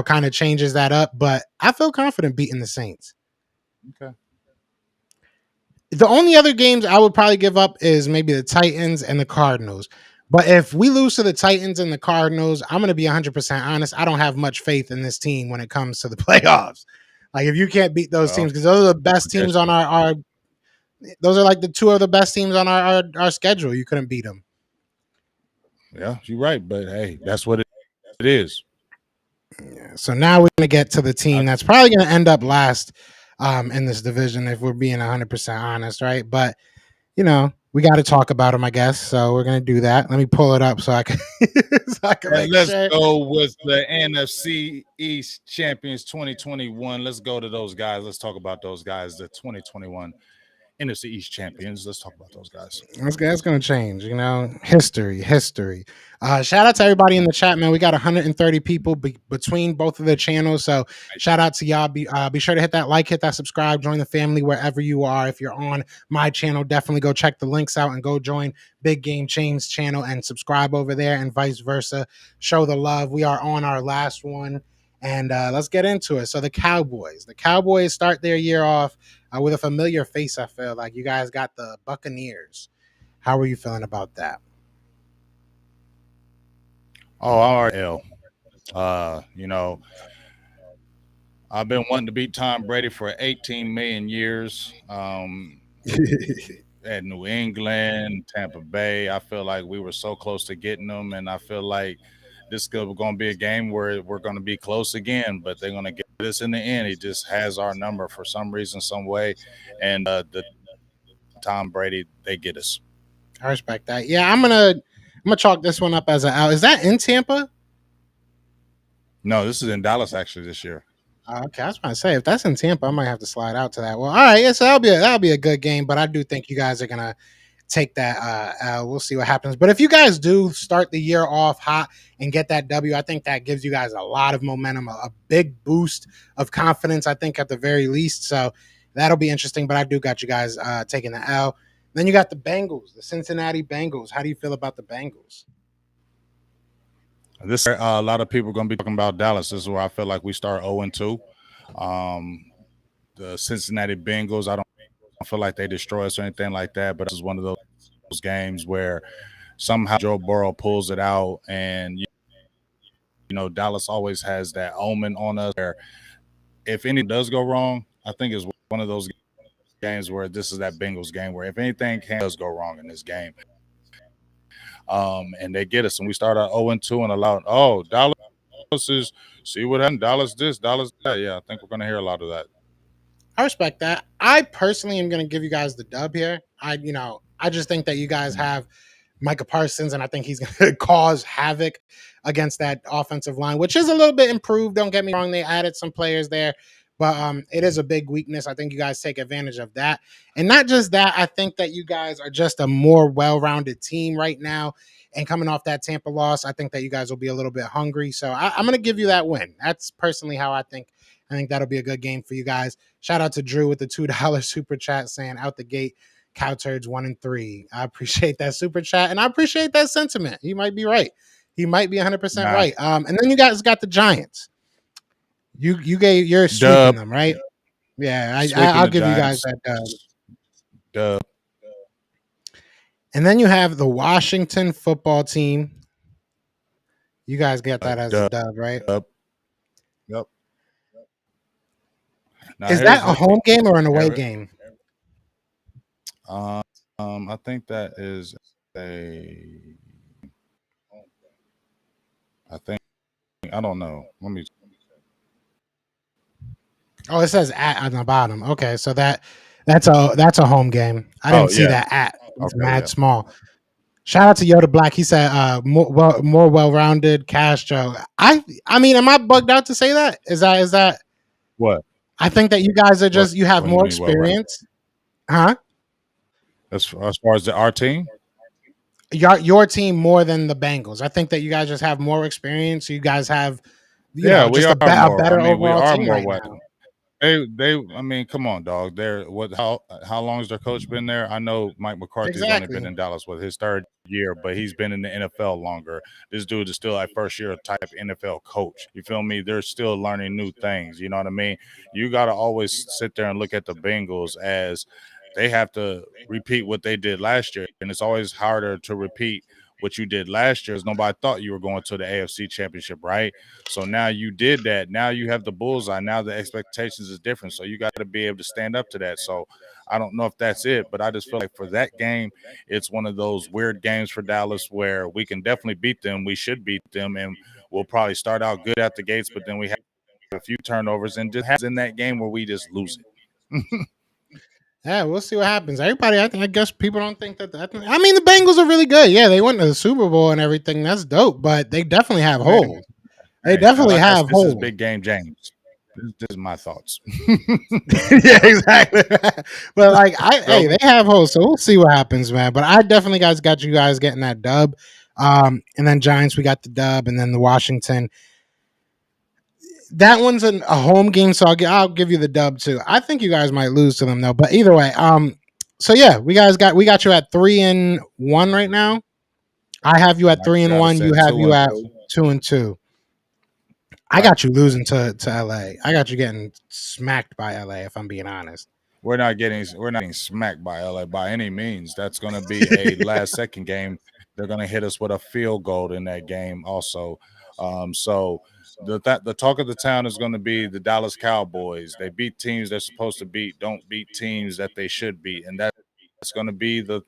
kind of changes that up. But I feel confident beating the Saints. Okay. The only other games I would probably give up is maybe the Titans and the Cardinals. But if we lose to the Titans and the Cardinals, I'm going to be 100% honest. I don't have much faith in this team when it comes to the playoffs. Like if you can't beat those Well, teams, because those are the I best guess teams on our those are like the two of the best teams on our schedule. You couldn't beat them. yeah, you're right. But hey, that's what it is. Yeah. So now we're going to get to the team that's probably going to end up last in this division if we're being 100% honest, right? But we got to talk about them, I guess. So we're gonna do that. Let me pull it up so I can And make let's sure. go with the NFC East champions 2021. Let's go to those guys. Let's talk about those guys, the 2021 NFC East champions. Let's talk about those guys. That's gonna change. History. Shout out to everybody in the chat, man. We got 130 people between both of the channels. So shout out to y'all. Be sure to hit that like, hit that subscribe, join the family wherever you are. If you're on my channel, definitely go check the links out and go join Big Game Chain's channel and subscribe over there, and vice versa. Show the love. We are on our last one, and let's get into it. So the Cowboys start their year off with a familiar face. I feel like you guys got the Buccaneers. How are you feeling about that? Oh, RL. I've been wanting to beat Tom Brady for 18 million years. At New England, Tampa Bay, I feel like we were so close to getting them, and I feel like this is going to be a game where we're going to be close again, but they're going to get us in the end. He just has our number for some reason, some way, and the Tom Brady, they get us. I respect that. Yeah, I'm gonna chalk this one up as an out. Is that in Tampa? No, this is in Dallas actually this year. Okay, I was about to say if that's in Tampa, I might have to slide out to that. Well, all right, yeah, so that'll be a good game, but I do think you guys are gonna take that. We'll see what happens. But if you guys do start the year off hot and get that W, I think that gives you guys a lot of momentum, a big boost of confidence. I think at the very least, so that'll be interesting. But I do got you guys taking the L. Then you got the Bengals, the Cincinnati Bengals. How do you feel about the Bengals? This a lot of people are going to be talking about Dallas. This is where I feel like we start 0-2. The Cincinnati Bengals, I don't feel like they destroy us or anything like that, but this is one of those games where somehow Joe Burrow pulls it out, and Dallas always has that omen on us where if anything does go wrong, I think it's one of those games where this is that Bengals game where if anything does go wrong in this game, and they get us, and we start out 0-2 and allow Dallas is see what happened, Dallas this, Dallas that. Yeah, I think we're going to hear a lot of that. I respect that. I personally am going to give you guys the dub here. I just think that you guys have Micah Parsons, and I think he's going to cause havoc against that offensive line, which is a little bit improved. Don't get me wrong; they added some players there, but it is a big weakness. I think you guys take advantage of that, and not just that. I think that you guys are just a more well-rounded team right now. And coming off that Tampa loss, I think that you guys will be a little bit hungry. So I'm going to give you that win. That's personally how I think. I think that'll be a good game for you guys. Shout out to Drew with the $2 super chat saying out the gate, Cow Turds 1-3. I appreciate that super chat, and I appreciate that sentiment. He might be right. He might be 100% right. And then you guys got the Giants. You're sweeping them, right? Yeah, I'll give Giants. You guys that dub. And then you have the Washington football team. You guys get that as a dub, right? Yep. Now, is that a home game or an away game? I think that is I don't know. Let me. Oh, it says at on the bottom. Okay, so that's a home game. I didn't see that at. It's mad small. Shout out to Yoda Black. He said more well-rounded Castro. I mean, am I bugged out to say that? Is that what? I think that you guys are just you have more experience. Huh? As far as our team? Your team more than the Bengals. I think that you guys just have more experience. You guys have we are a better overall team right now. They I mean, come on, dog. How long has their coach been there? I know Mike McCarthy's only been in Dallas with his third year, but he's been in the NFL longer. This dude is still a first year type NFL coach. You feel me? They're still learning new things. You know what I mean? You got to always sit there and look at the Bengals as they have to repeat what they did last year, and it's always harder to repeat what you did last year is nobody thought you were going to the AFC Championship, right? So now you did that. Now you have the bullseye. Now the expectations is different. So you got to be able to stand up to that. So I don't know if that's it, but I just feel like for that game, it's one of those weird games for Dallas where we can definitely beat them. We should beat them, and we'll probably start out good at the gates, but then we have a few turnovers and just happens in that game where we just lose it. Yeah, we'll see what happens. Everybody, I guess people don't think that. I mean, the Bengals are really good. Yeah, they went to the Super Bowl and everything. That's dope. But they definitely have holes. They definitely have this is holes. big game, James. This is my thoughts. Yeah, exactly. But like, hey, they have holes, so we'll see what happens, man. But I definitely got you guys getting that dub. And then Giants, we got the dub, and then the Washington. That one's a home game, so I'll give you the dub too. I think you guys might lose to them though, but either way, so yeah, we got you at 3-1 right now. I have you at 3-1. You have you at 2-2. I got you losing to LA. I got you getting smacked by LA. If I'm being honest, we're not getting smacked by LA by any means. That's going to be a last second game. They're going to hit us with a field goal in that game also. So the talk of the town is going to be the Dallas Cowboys. They beat teams they're supposed to beat, don't beat teams that they should beat, and that's going to be the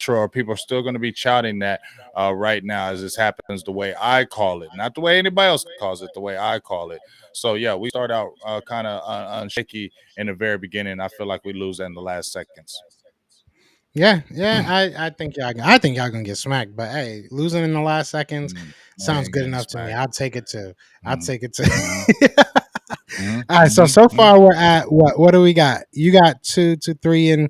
sure people are still going to be shouting that right now as this happens the way I call it, not the way anybody else calls it, the way I call it. So yeah, we start out kind of shaky in the very beginning. I feel like we lose in the last seconds. Yeah, I think y'all gonna get smacked, but hey, losing in the last seconds sounds good enough to me. I'll take it too. I'll take it too. All right, so far we're at what do we got? You got 2-3, and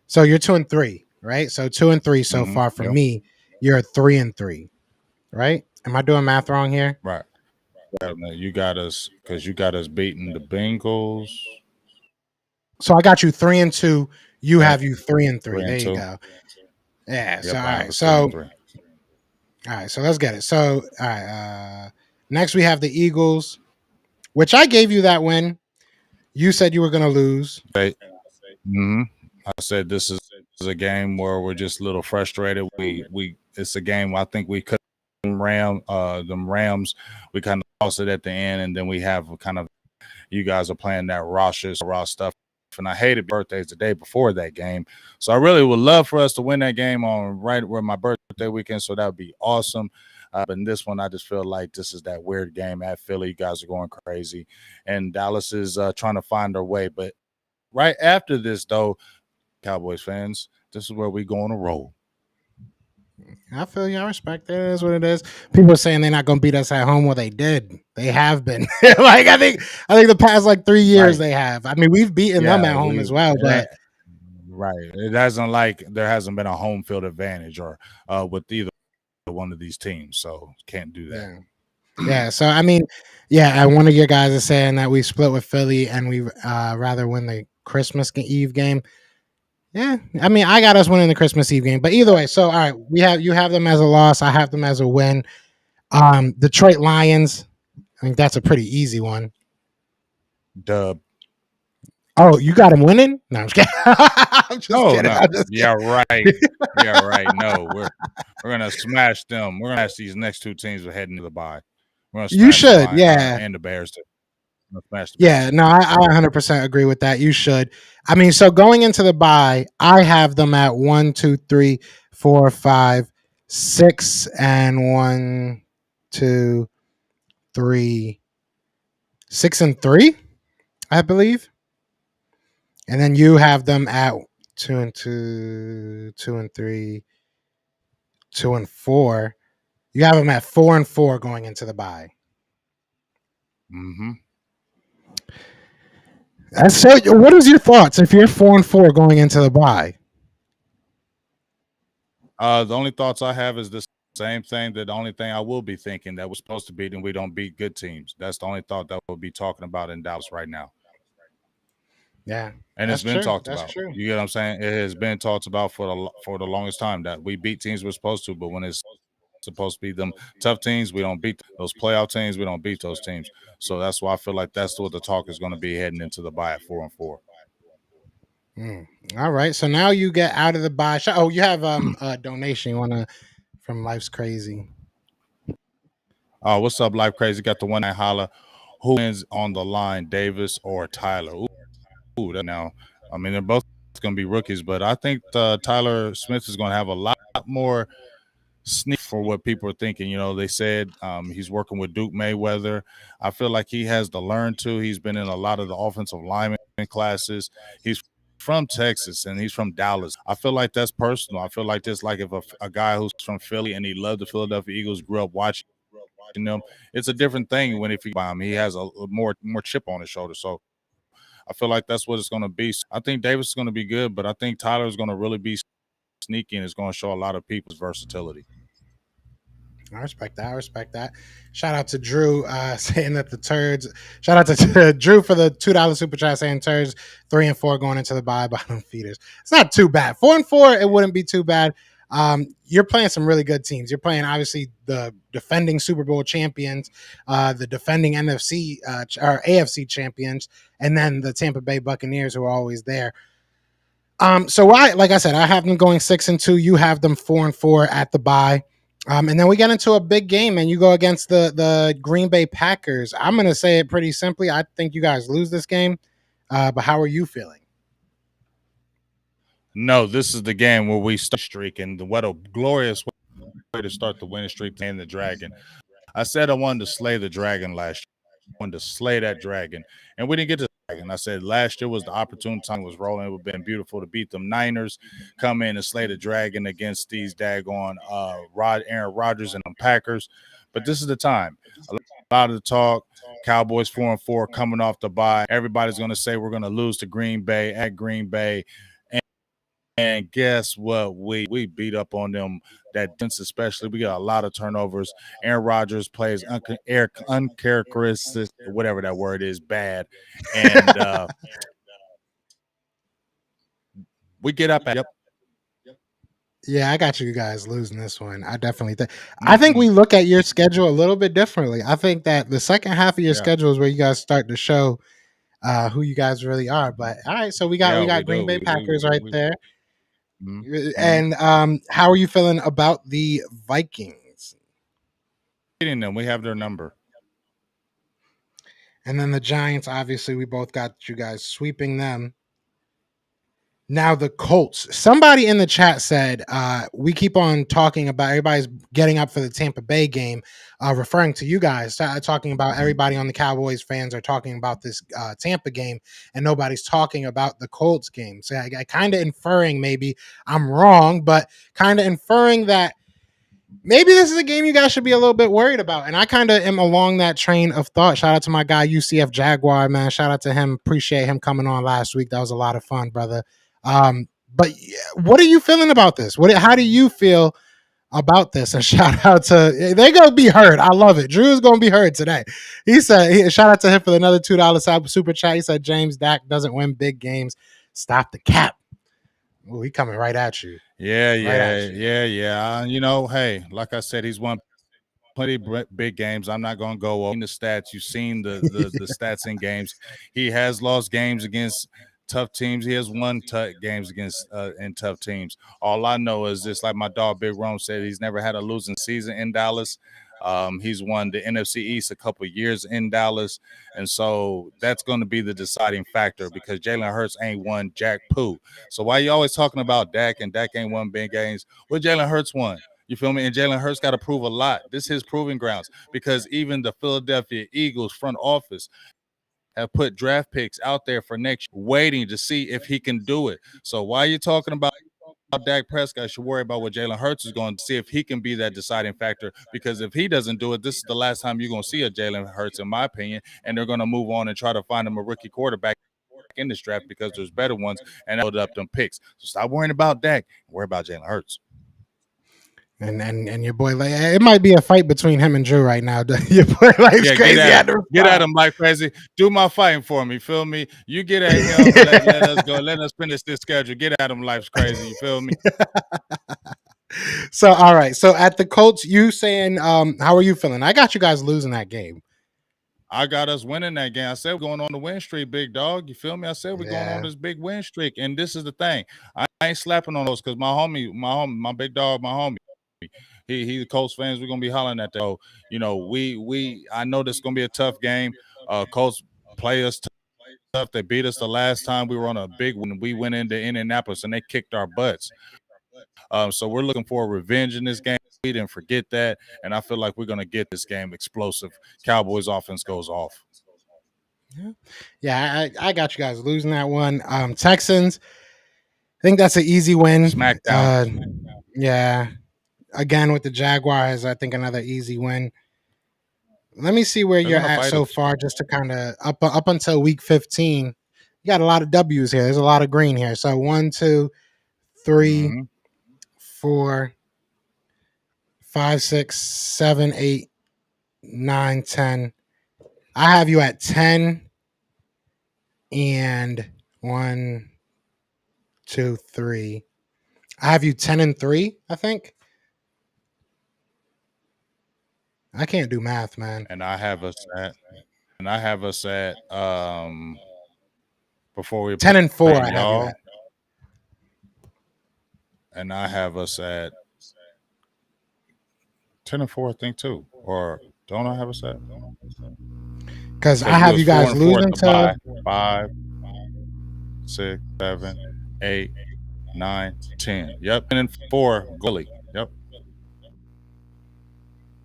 so you're 2-3, right? So 2-3 so far for me. You're 3-3, right? Am I doing math wrong here? Right. You got us because you got us beating the Bengals. So I got you 3-2. You have you 3-3. There you go. Yeah. So all right. So all right. So let's get it. So all right. Next we have the Eagles, which I gave you that win. You said you were going to lose. I said this is a game where we're just a little frustrated. It's a game I think we could them Rams. We kind of lost it at the end, and then we have kind of you guys are playing that raw stuff. And I hated birthdays the day before that game. So I really would love for us to win that game on right where my birthday weekend. So that would be awesome. But in this one, I just feel like this is that weird game at Philly. You guys are going crazy. And Dallas is trying to find their way. But right after this, though, Cowboys fans, this is where we go on a roll. I feel you. I respect it. It is what it is. People are saying they're not going to beat us at home. Well, they did. They have been. Like I think the past 3 years they have. I mean, we've beaten them at home as well. But it there hasn't been a home field advantage or with either one of these teams. So can't do that. Yeah. So I mean, and one of your guys is saying that we split with Philly and we rather win the Christmas Eve game. Yeah, I mean, I got us winning the Christmas Eve game, but either way. So, all right, you have them as a loss. I have them as a win. Detroit Lions. I think that's a pretty easy one. Dub. Oh, you got them winning? No, I'm just kidding. I'm just kidding. No. Yeah, right. Yeah, right. No, we're gonna smash them. We're gonna smash these next two teams we're heading to the bye. We're gonna smash you should, the Lions, and the Bears too. Yeah, no, I 100% agree with that. You should. I mean, so going into the bye, I have them at 1, 2, 3, 4, 5, 6, and 1, 2, 3, 6 and 3, I believe. And then you have them at 2 and 2, 2 and 3, 2 and 4. You have them at 4 and 4 going into the bye. So, what is your thoughts if you're 4 and 4 going into the bye? The only thoughts I have is the same thing. The only thing I will be thinking that we're supposed to beat and we don't beat good teams. That's the only thought that we'll be talking about in Dallas right now. Yeah, and it's been talked about. True. You get what I'm saying? It has been talked about for the longest time that we beat teams we're supposed to, but when it's supposed to be them tough teams, we don't beat those playoff teams. We don't beat those teams. So that's why I feel like that's what the talk is going to be heading into the bye at 4 and 4. All right. So now you get out of the bye. Oh, you have a donation. You want to from Life's Crazy. What's up, Life Crazy? Got the one I holla. Who wins on the line, Davis or Tyler? Ooh, that now. I mean, they're both going to be rookies, but I think Tyler Smith is going to have a lot more sneak for what people are thinking. You know, they said he's working with Duke Mayweather. I feel like he has to learn to. He's been in a lot of the offensive lineman classes. He's from Texas and he's from Dallas. I feel like that's personal. I feel like just like if a guy who's from Philly and he loved the Philadelphia Eagles, grew up watching them, it's a different thing when if he has a more chip on his shoulder. So I feel like that's what it's going to be. I think Davis is going to be good, but I think Tyler is going to really be sneaky and is going to show a lot of people's versatility. I respect that. I respect that. Shout out to Drew saying that the turds. Shout out to Drew for the $2 super chat saying turds 3-4 going into the bottom feeders. It's not too bad. 4-4, it wouldn't be too bad. You're playing some really good teams. You're playing obviously the defending Super Bowl champions, the defending NFC or AFC champions, and then the Tampa Bay Buccaneers who are always there. So like I said, I have them going 6-2. You have them 4-4 at the bye. And then we get into a big game, and you go against the Green Bay Packers. I'm going to say it pretty simply. I think you guys lose this game. But how are you feeling? No, this is the game where we start streak, and what a glorious way to start the winning streak and the dragon. I said I wanted to slay the dragon last year. I wanted to slay that dragon, and we didn't get to the dragon. I said last year was the opportune time was rolling. It would have been beautiful to beat them Niners, come in and slay the dragon against these daggone Aaron Rodgers and the Packers. But this is the time. A lot of the talk. Cowboys 4-4 coming off the bye. Everybody's going to say we're going to lose to Green Bay at Green Bay. And guess what? We beat up on them. That defense, especially, we got a lot of turnovers. Aaron Rodgers plays uncharacteristic, whatever that word is, bad. And we get up at yep. Yeah, I got you guys losing this one. I definitely think. I think we look at your schedule a little bit differently. I think that the second half of your schedule is where you guys start to show who you guys really are. But all right, so we got Green Bay Packers right there. And how are you feeling about the Vikings? Beating them, we have their number. And then the Giants, obviously, we both got you guys sweeping them. Now the Colts. Somebody in the chat said we keep on talking about everybody's getting up for the Tampa Bay game, referring to you guys, talking about everybody on the Cowboys fans are talking about this Tampa game, and nobody's talking about the Colts game. So I kind of inferring, maybe I'm wrong, but kind of inferring that maybe this is a game you guys should be a little bit worried about. And I kind of am along that train of thought. Shout out to my guy, UCF Jaguar, man. Shout out to him. Appreciate him coming on last week. That was a lot of fun, brother. But what are you feeling about this? How do you feel about this? And shout out to, they're going to be heard. I love it. Drew's going to be heard today. He said, shout out to him for another $2 super chat. He said, James Dak doesn't win big games. Stop the cap. Ooh, he coming right at you. Yeah. You know, hey, like I said, he's won plenty of big games. I'm not going to go over the stats. You've seen the stats in games. He has lost games against tough teams. He has won games against in tough teams. All I know is this, like my dog Big Rome said, he's never had a losing season in Dallas. He's won the NFC East a couple of years in Dallas, and so that's going to be the deciding factor because Jalen Hurts ain't won jack poo. So why you always talking about Dak and Dak ain't won big games? Well, Jalen Hurts won. You feel me? And Jalen Hurts got to prove a lot. This is his proving grounds because even the Philadelphia Eagles front office have put draft picks out there for next year, waiting to see if he can do it. So why are you talking about Dak Prescott? Should worry about what Jalen Hurts is going to see if he can be that deciding factor. Because if he doesn't do it, this is the last time you're going to see a Jalen Hurts, in my opinion. And they're going to move on and try to find him a rookie quarterback in this draft because there's better ones and build up them picks. So stop worrying about Dak and worry about Jalen Hurts. And your boy, like, it might be a fight between him and Drew right now. Your boy, Life's crazy. Get at him, like crazy. Do my fighting for me. Feel me? You get at him. let us go. Let us finish this schedule. Get at him, Life's crazy. You feel me? So, all right. So at the Colts, you saying, how are you feeling? I got you guys losing that game. I got us winning that game. I said we're going on the win streak, big dog. You feel me? I said we're going on this big win streak. And this is the thing. I ain't slapping on those because my big dog, my homie, he the Colts fans. We're gonna be hollering at that. So, I know this is gonna be a tough game. Colts play us tough. They beat us the last time we were on a big one. We went into Indianapolis and they kicked our butts. So we're looking for revenge in this game. We didn't forget that, and I feel like we're gonna get this game explosive. Cowboys offense goes off. Yeah, I got you guys losing that one. Texans, I think that's an easy win. Smackdown. Yeah. Again with the Jaguars, I think another easy win. Let me see where you're at so far, just to kind of up until week 15. You got a lot of W's here. There's a lot of green here. So 1, 2, 3, 4, 5, 6, 7, 8, 9, 10. I have you at 10 and 1, 2, 3. I have you 10 and 3, I think. I can't do math, man. And I have us at before we 10 and 4 I have you at. And I have us at 10 and 4, I think too. Or don't I have us at? Because I have you guys losing to 5, 6, 7, 8, 9, 10. Yep. 10 and 4, Gully. Yep.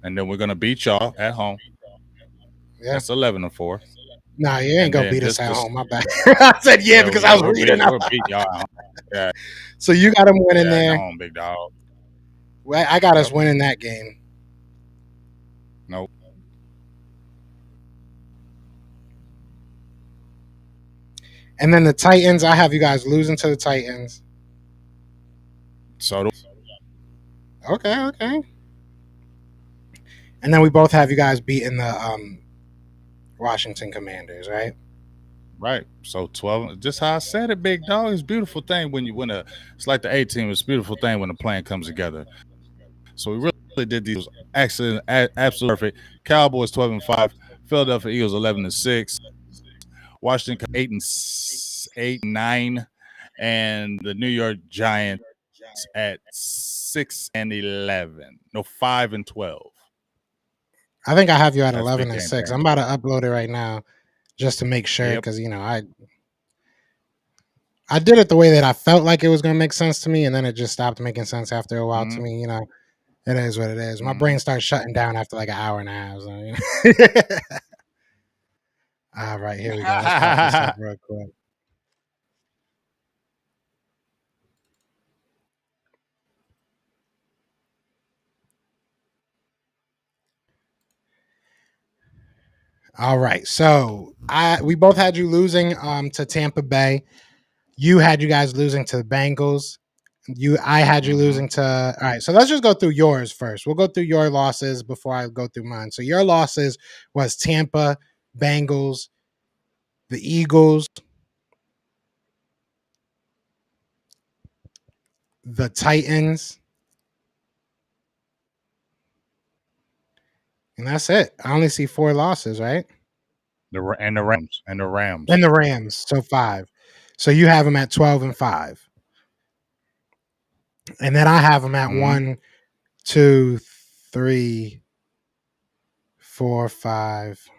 And then we're gonna beat y'all at home. Yeah. That's 11 and 4. Nah, you ain't gonna beat us at home. My bad. I said because I was reading we'll beat y'all at home. Yeah. So you got them winning there. Home, big dog. Well, I got us winning that game. Nope. And then the Titans, I have you guys losing to the Titans. So okay. And then we both have you guys beating the Washington Commanders, right? Right. So 12. Just how I said it, big dog. It's a beautiful thing when you win a. It's like the A team. It's a beautiful thing when the plan comes together. So we really did these excellent, absolutely perfect. Cowboys 12 and 5. Philadelphia Eagles 11 and 6. Washington 8 and 9, and the New York Giants at 6 and 11. No, 5 and 12. I think I have you at 11 and 6. I'm about to upload it right now just to make sure, because I did it the way that I felt like it was going to make sense to me, and then it just stopped making sense after a while to me. It is what it is. My brain starts shutting down after like an hour and a half. So, all right, here we go. Let's pop this up real quick. All right, so we both had you losing to Tampa Bay. You had you guys losing to the Bengals. I had you losing to. All right, so let's just go through yours first. We'll go through your losses before I go through mine. So your losses was Tampa, Bengals, the Eagles, the Titans, and that's it. I only see 4 losses, right? The Rams. And the Rams, so 5. So you have them at 12 and 5. And then I have them at 1, 2, 3, 4, 5,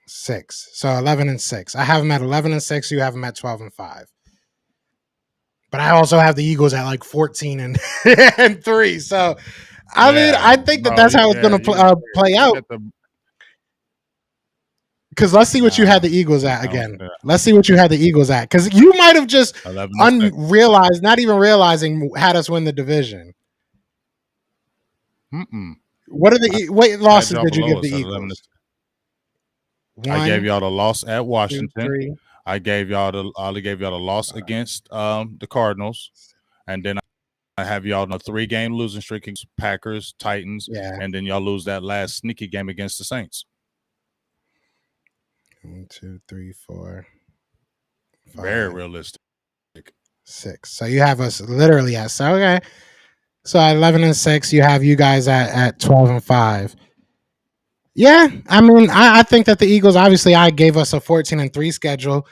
6. So 11 and 6. I have them at 11 and 6. You have them at 12 and 5. But I also have the Eagles at like 14 and 3. So I mean, I think that's how it's going to play out. Because let's see what you had the Eagles at again. Let's see what you had the Eagles at. Because you might have just unrealized, not even realizing, had us win the division. What losses did you give the Eagles? I gave y'all the loss at Washington. I gave y'all the loss against the Cardinals, and then I have y'all on a 3-game losing streak against Packers, Titans, and then y'all lose that last sneaky game against the Saints. 1, 2, 3, 4. 5, very realistic. 6. So you have us literally at okay. So at 11 and 6, you have you guys at 12 and 5. Yeah, I mean, I think that the Eagles, obviously, I gave us a 14 and 3 schedule.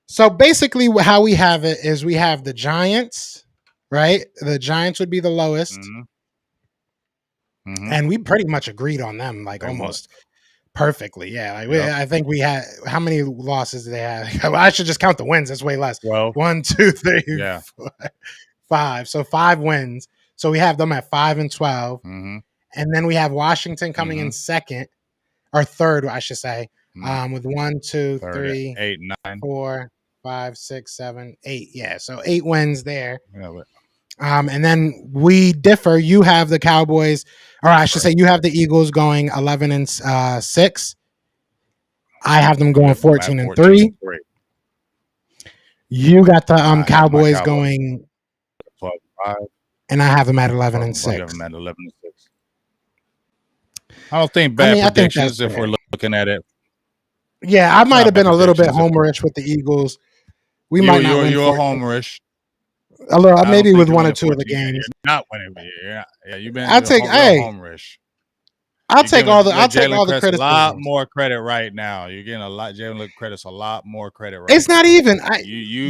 So basically, how we have it is we have the Giants, right? The Giants would be the lowest. and we pretty much agreed on them, like almost perfectly. Yeah, like I think we had how many losses did they have? Well, I should just count the wins. That's way less. 12. 1, 2, 3, 4, 5. So 5 wins. So we have them at 5-12, and then we have Washington coming in second or third, I should say, with 1, 2, 3, 8, 9, 4, 5, 6, 7, 8. Yeah, so 8 wins there. Yeah, and then we differ. You have the Cowboys, or I should say, you have the Eagles going 11-6. I have them going 14-3. You got the Cowboys going 12-5, and I have them at 11-6. You have them at 11-6. I don't think bad predictions if we're looking at it. Yeah, I might have been a little bit homerish with the Eagles. We might not win. You're homerish. A little, maybe with 1 or 2 of the games. You're not winning. Yeah, you've been. I'll take. Homerish. I'll take all the criticism. A lot more credit right now. You're getting a lot. Jalen credit's a lot more credit right It's now. not even.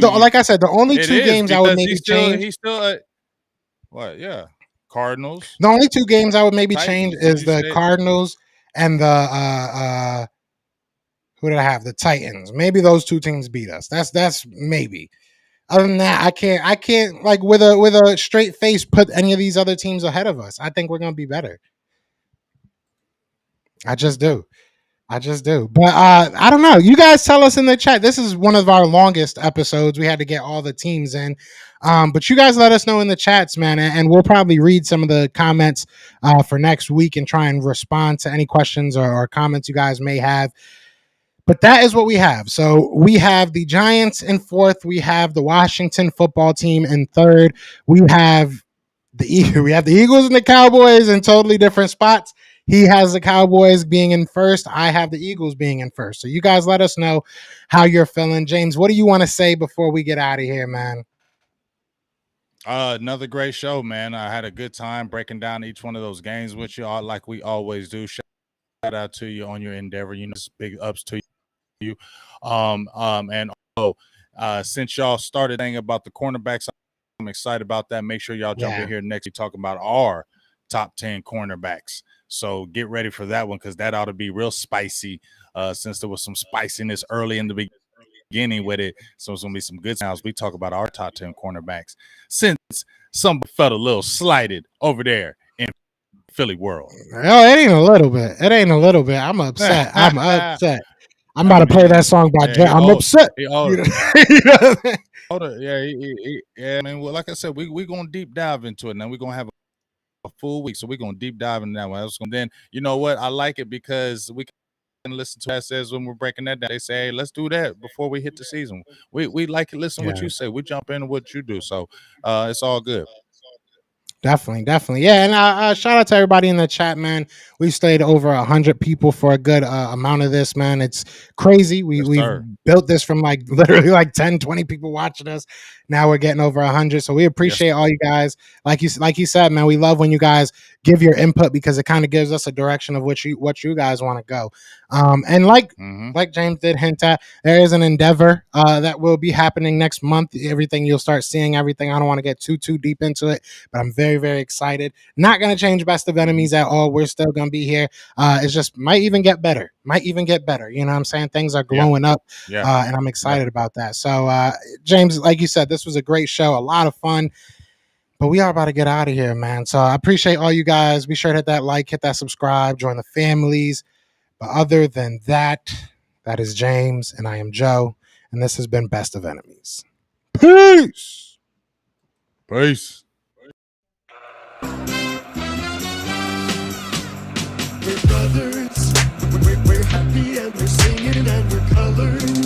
Like I said, the only 2 games I would maybe change. He's still what? Yeah, Cardinals. The only 2 games I would maybe change Titans, is the Cardinals and the who did I have? The Titans. Maybe those 2 teams beat us. That's maybe. Other than that, I can't like with a straight face put any of these other teams ahead of us. I think we're gonna be better. I just do. But I don't know. You guys tell us in the chat. This is one of our longest episodes. We had to get all the teams in. But you guys let us know in the chats, man, and we'll probably read some of the comments for next week and try and respond to any questions or comments you guys may have. But that is what we have. So we have the Giants in 4th. We have the Washington football team in 3rd. We have the Eagles and the Cowboys in totally different spots. He has the Cowboys being in 1st. I have the Eagles being in 1st. So you guys let us know how you're feeling. James, what do you want to say before we get out of here, man? Another great show, man. I had a good time breaking down each one of those games with you, all like we always do. Shout out to you on your endeavor. You know, big ups to you. And since y'all started saying about the cornerbacks, I'm excited about that. Make sure y'all jump in here next week talking about our top 10 cornerbacks. So get ready for that one because that ought to be real spicy. Since there was some spiciness early in the beginning with it, so it's gonna be some good sounds. We talk about our top 10 cornerbacks. Since some felt a little slighted over there in Philly world. Oh, it ain't a little bit. I'm upset. I'm upset. I'm about to play that song by Jay. I'm upset. Yeah, man. Well, like I said, we're gonna deep dive into it now. We're gonna have a full week, so we're gonna deep dive into that one. Then you know what? I like it because we can listen to what says when we're breaking that down. They say, hey, let's do that before we hit the season. We like to listen to what you say. We jump into what you do, so it's all good. Definitely. Yeah, and shout out to everybody in the chat, man. We stayed over 100 people for a good amount of this, man. It's crazy. We built this from like literally like 10, 20 people watching us. Now we're getting over 100. So we appreciate all you guys. Like you said, man, we love when you guys give your input because it kind of gives us a direction of what you guys want to go. And like James did hint at, there is an endeavor that will be happening next month. Everything you'll start seeing everything. I don't want to get too deep into it, but I'm very, very excited. Not going to change Best of Enemies at all. We're still going to be here. It's just might even get better. You know what I'm saying? Things are glowing up, and I'm excited about that. So, James, like you said, this was a great show, a lot of fun. But we are about to get out of here, man. So I appreciate all you guys. Be sure to hit that like, hit that subscribe, join the families. But other than that, that is James, and I am Joe, and this has been Best of Enemies. Peace. Peace. We're brothers, we're happy and we're singing and we're colored.